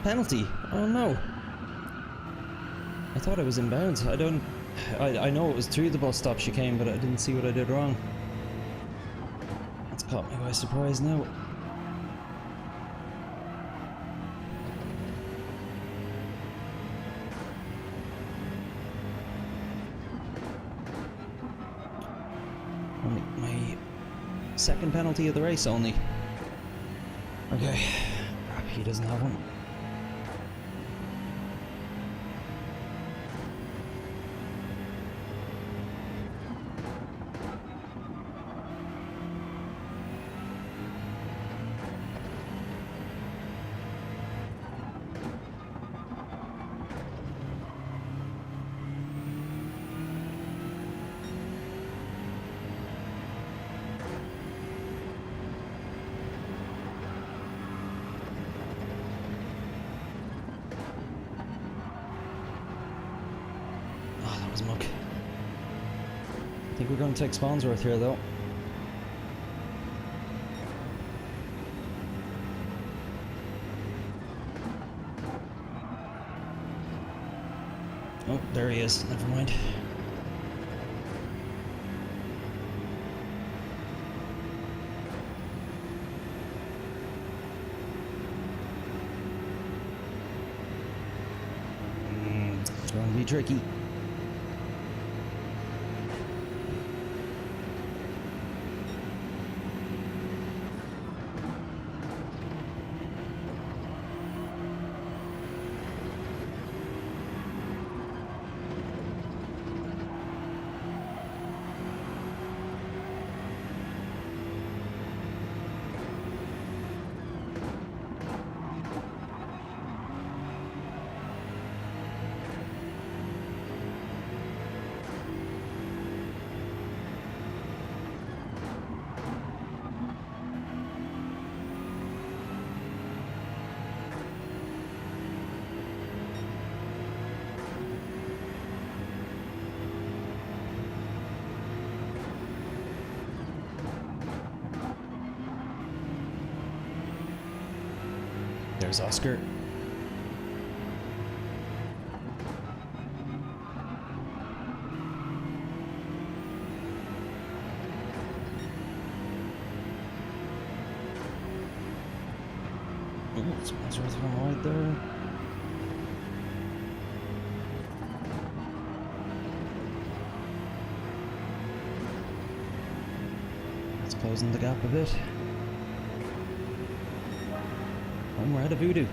Penalty. Oh no. I thought I was in bounds. I know it was through the bus stop she came, but I didn't see what I did wrong. That's caught me by surprise now. My second penalty of the race only. Okay. Crap, he doesn't have one. Muck. I think we're going to take Spawnsworth here though. Oh, there he is. Never mind. It's going to be tricky. There's Oscar. Ooh, someone's worth one wide there. It's closing the gap a bit. Oh, we're out of voodoo.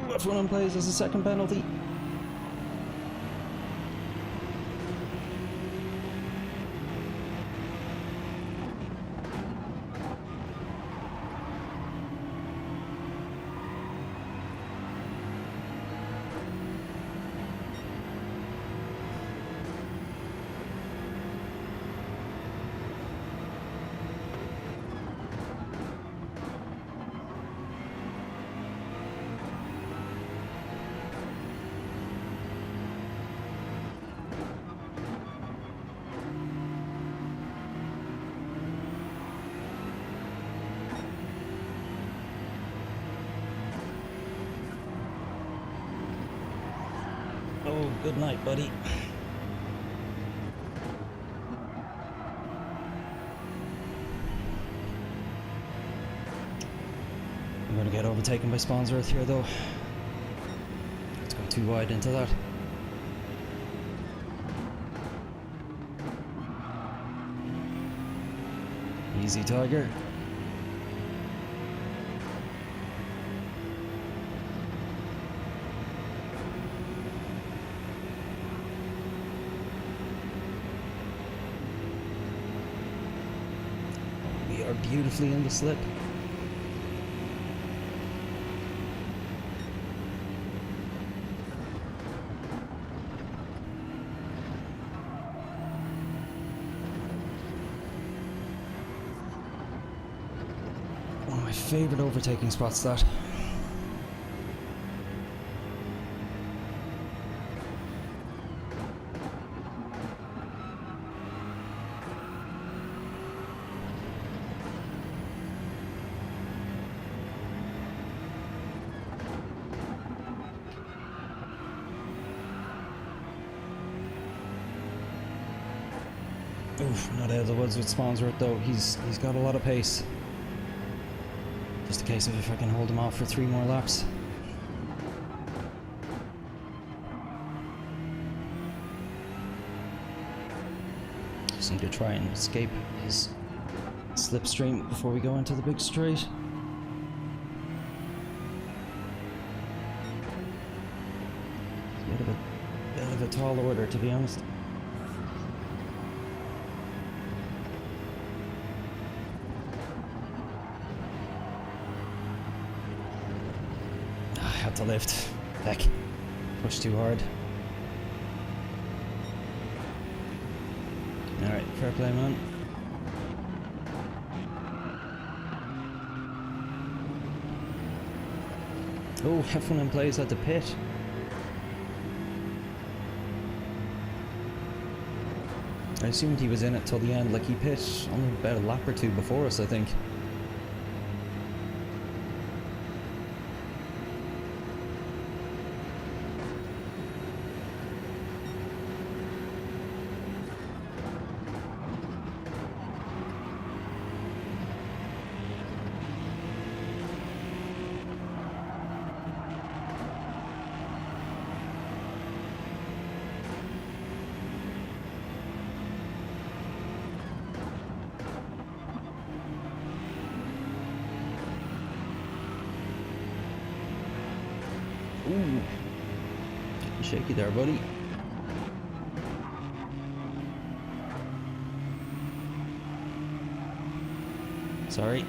F1 plays as a second penalty. Oh, good night, buddy. I'm gonna get overtaken by Spawnsworth here, though. Let's go too wide into that. Easy, Tiger. We are beautifully in the slip. One of my favorite overtaking spots, that. Oof, not out of the woods with Spawnsworth though. He's got a lot of pace. Just a case of if I can hold him off for 3 more laps. Just need to try and escape his slipstream before we go into the big straight. It's a bit of a tall order, to be honest. Had to lift. Heck. Pushed too hard. Alright, fair play, man. Oh, F1 in plays at the pit. I assumed he was in it till the end, like he pit only about a lap or 2 before us, I think. shaky there, buddy. Sorry,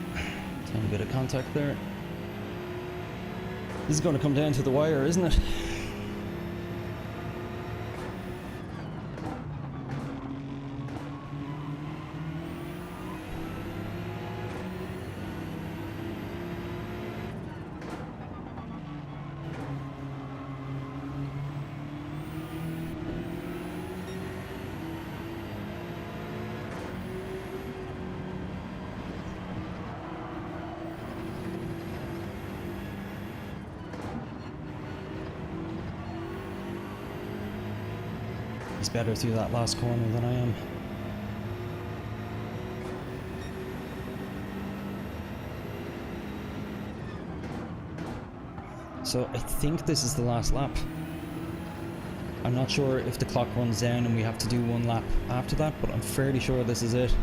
tiny bit of contact there. This is going to come down to the wire, isn't it? He's better through that last corner than I am. So I think this is the last lap. I'm not sure if the clock runs down and we have to do one lap after that, but I'm fairly sure this is it.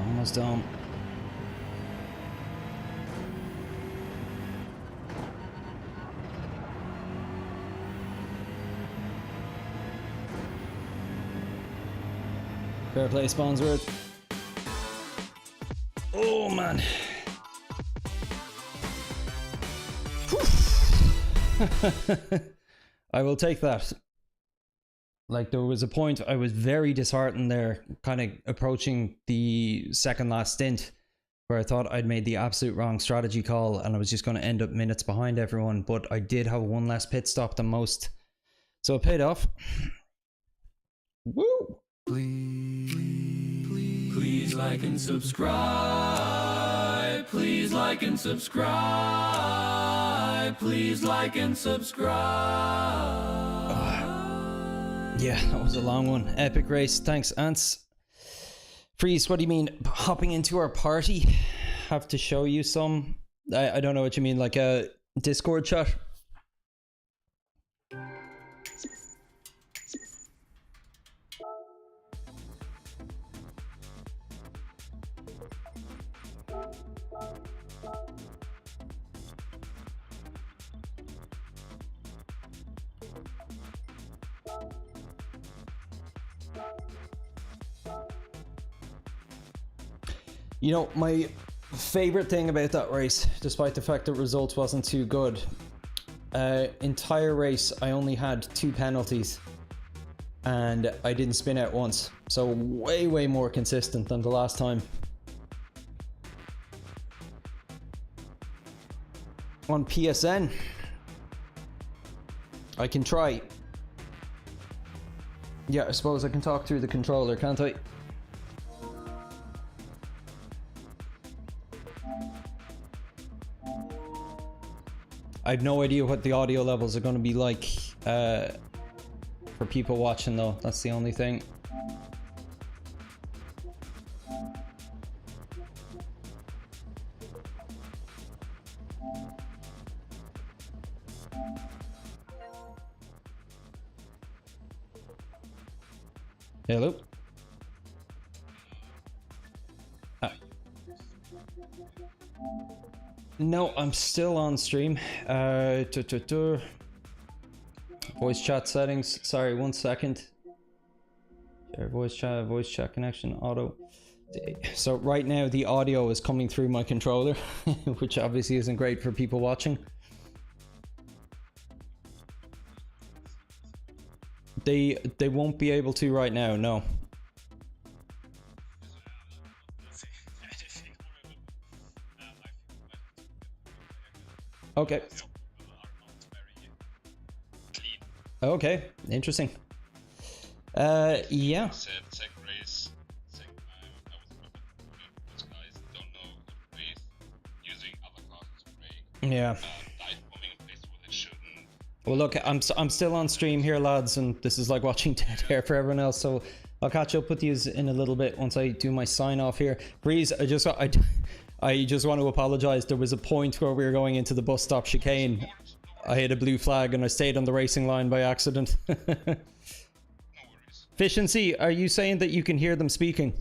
Almost done. Fair play, Spawnsworth. Oh man. I will take that. Like, there was a point I was very disheartened there, kind of approaching the second last stint, where I thought I'd made the absolute wrong strategy call and I was just going to end up minutes behind everyone, but I did have one less pit stop than most. So it paid off. Woo! Please like and subscribe. Please like and subscribe. Please like and subscribe. Yeah, that was a long one. Epic race. Thanks, Ants. Freeze, what do you mean? Hopping into our party? Have to show you some? I don't know what you mean, like a Discord chat? You know, my favorite thing about that race, despite the fact that results wasn't too good, entire race I only had 2 penalties and I didn't spin out once, so way more consistent than the last time. On PSN, I can try. Yeah, I suppose I can talk through the controller, can't I? I have no idea what the audio levels are going to be like for people watching though, that's the only thing. Hello? Ah. No, I'm still on stream. Voice chat settings. Sorry, 1 second. Share voice chat connection, auto. So right now the audio is coming through my controller, which obviously isn't great for people watching. They won't be able to right now, no. Okay. Okay, interesting. Yeah. Yeah. Well, look, I'm still on stream here, lads, and this is like watching dead air for everyone else. So I'll catch up with you in a little bit once I do my sign off here. Breeze, I just want to apologize. There was a point where we were going into the bus stop chicane. I hit a blue flag and I stayed on the racing line by accident. No worries. Efficiency, are you saying that you can hear them speaking?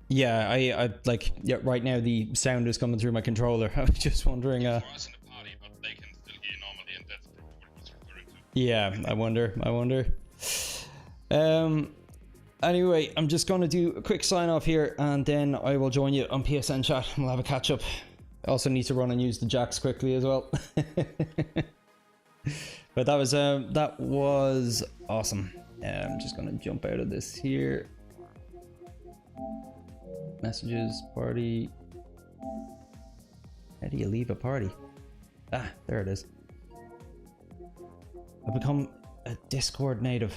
Yeah, I like, yeah, right now the sound is coming through my controller. I was just wondering. Yeah, I wonder. Anyway, I'm just going to do a quick sign off here and then I will join you on PSN chat and we'll have a catch up. I also need to run and use the jacks quickly as well. But that was awesome. I'm just going to jump out of this here. Messages, party. How do you leave a party? Ah, there it is. I've become a Discord native.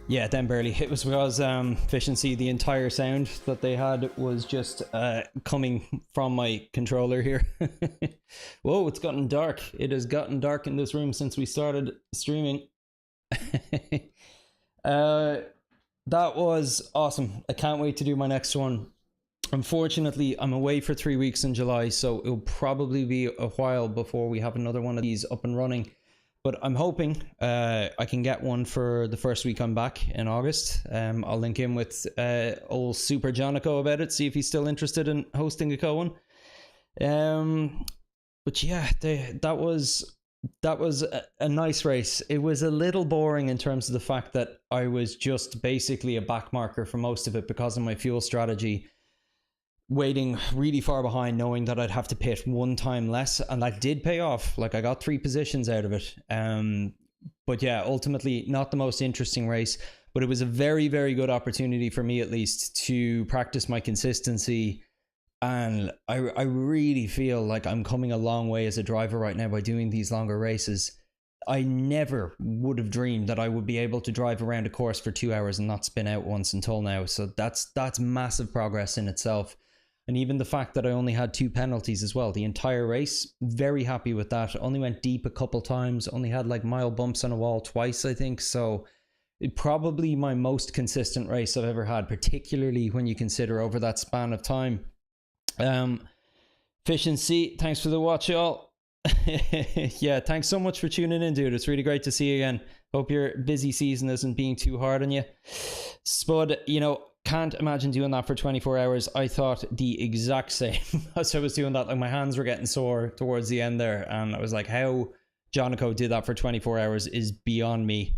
Yeah, then barely. It was because efficiency, the entire sound that they had was just coming from my controller here. Whoa, it's gotten dark. It has gotten dark in this room since we started streaming. That was awesome. I can't wait to do my next one. Unfortunately, I'm away for 3 weeks in July, so it'll probably be a while before we have another one of these up and running. But I'm hoping I can get one for the first week I'm back in August. I'll link in with old Super Jonico about it, see if he's still interested in hosting a co-one. But yeah, that was a nice race. It was a little boring in terms of the fact that I was just basically a backmarker for most of it because of my fuel strategy. Waiting really far behind, knowing that I'd have to pit one time less, and that did pay off. Like, I got 3 positions out of it. But yeah, ultimately not the most interesting race, but it was a very, very good opportunity for me at least to practice my consistency. And I really feel like I'm coming a long way as a driver right now by doing these longer races. I never would have dreamed that I would be able to drive around a course for 2 hours and not spin out once until now. So that's massive progress in itself. And even the fact that I only had 2 penalties as well, the entire race, very happy with that. Only went deep a couple times, only had like mild bumps on a wall twice, I think. So it probably my most consistent race I've ever had, particularly when you consider over that span of time. Efficiency, thanks for the watch, y'all. Yeah, thanks so much for tuning in, dude. It's really great to see you again. Hope your busy season isn't being too hard on you. Spud, you know, can't imagine doing that for 24 hours. I thought the exact same as I was doing that. Like, my hands were getting sore towards the end there, and I was like, how Jonico did that for 24 hours is beyond me.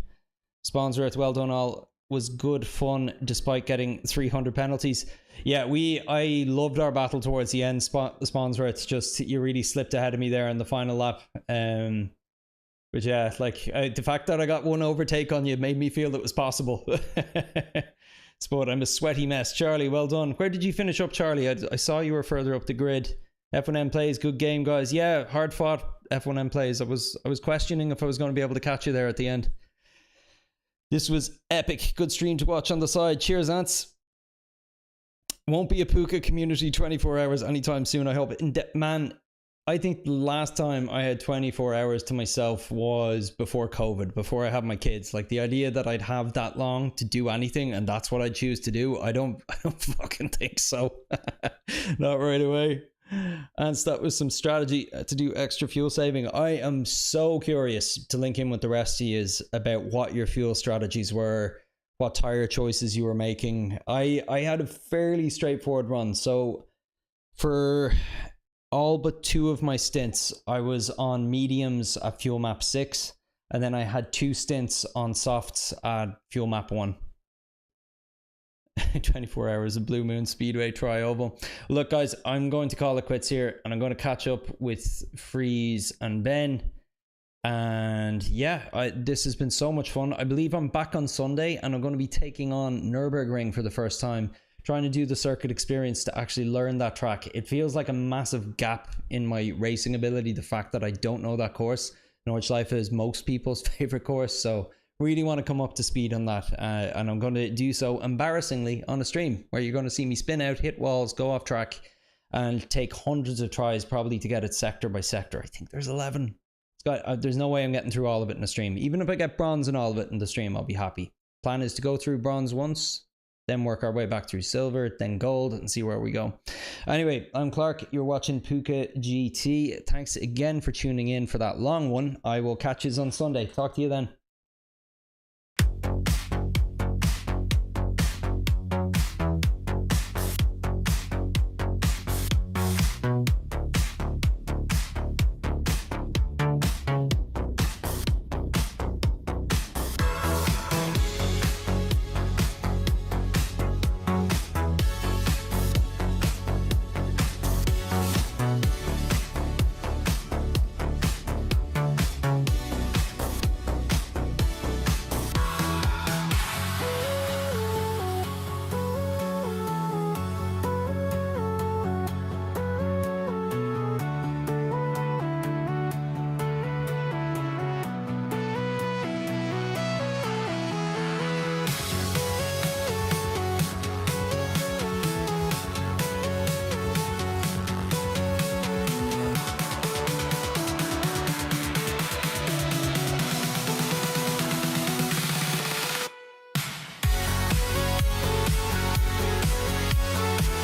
Spawnsworth, well done all. Was good fun despite getting 300 penalties. Yeah, I loved our battle towards the end. Spawnsworth, just, you really slipped ahead of me there in the final lap. But yeah, like, the fact that I got 1 overtake on you made me feel it was possible. Spud, I'm a sweaty mess. Charlie, well done. Where did you finish up, Charlie? I saw you were further up the grid. F1M plays, good game, guys. Yeah, hard fought F1M plays. I was questioning if I was going to be able to catch you there at the end. This was epic. Good stream to watch on the side. Cheers, Ants. Won't be a Puka community 24 hours anytime soon, I hope. Man, I think the last time I had 24 hours to myself was before COVID, before I had my kids. Like the idea that I'd have that long to do anything and that's what I choose to do, I don't fucking think so. Not right away. And start with some strategy to do extra fuel saving. I am so curious to link in with the rest of you about what your fuel strategies were, what tire choices you were making. I had a fairly straightforward run. So for all but 2 of my stints, I was on mediums at fuel map 6, and then I had 2 stints on softs at fuel map 1. 24 hours of Blue Moon Speedway tri-oval. Look guys, I'm going to call it quits here, and I'm going to catch up with Freeze and Ben. And yeah, this has been so much fun. I believe I'm back on Sunday, and I'm going to be taking on Nürburgring for the first time, trying to do the circuit experience to actually learn that track. It feels like a massive gap in my racing ability, the fact that I don't know that course. Nordschleife is most people's favorite course, so really want to come up to speed on that, and I'm going to do so embarrassingly on a stream where you're going to see me spin out, hit walls, go off track, and take hundreds of tries probably to get it sector by sector. I think there's 11. There's no way I'm getting through all of it in a stream. Even if I get bronze in all of it in the stream, I'll be happy. Plan is to go through bronze once, then work our way back through silver, then gold, and see where we go. Anyway, I'm Clark. You're watching Puka GT. Thanks again for tuning in for that long one. I will catch you on Sunday. Talk to you then.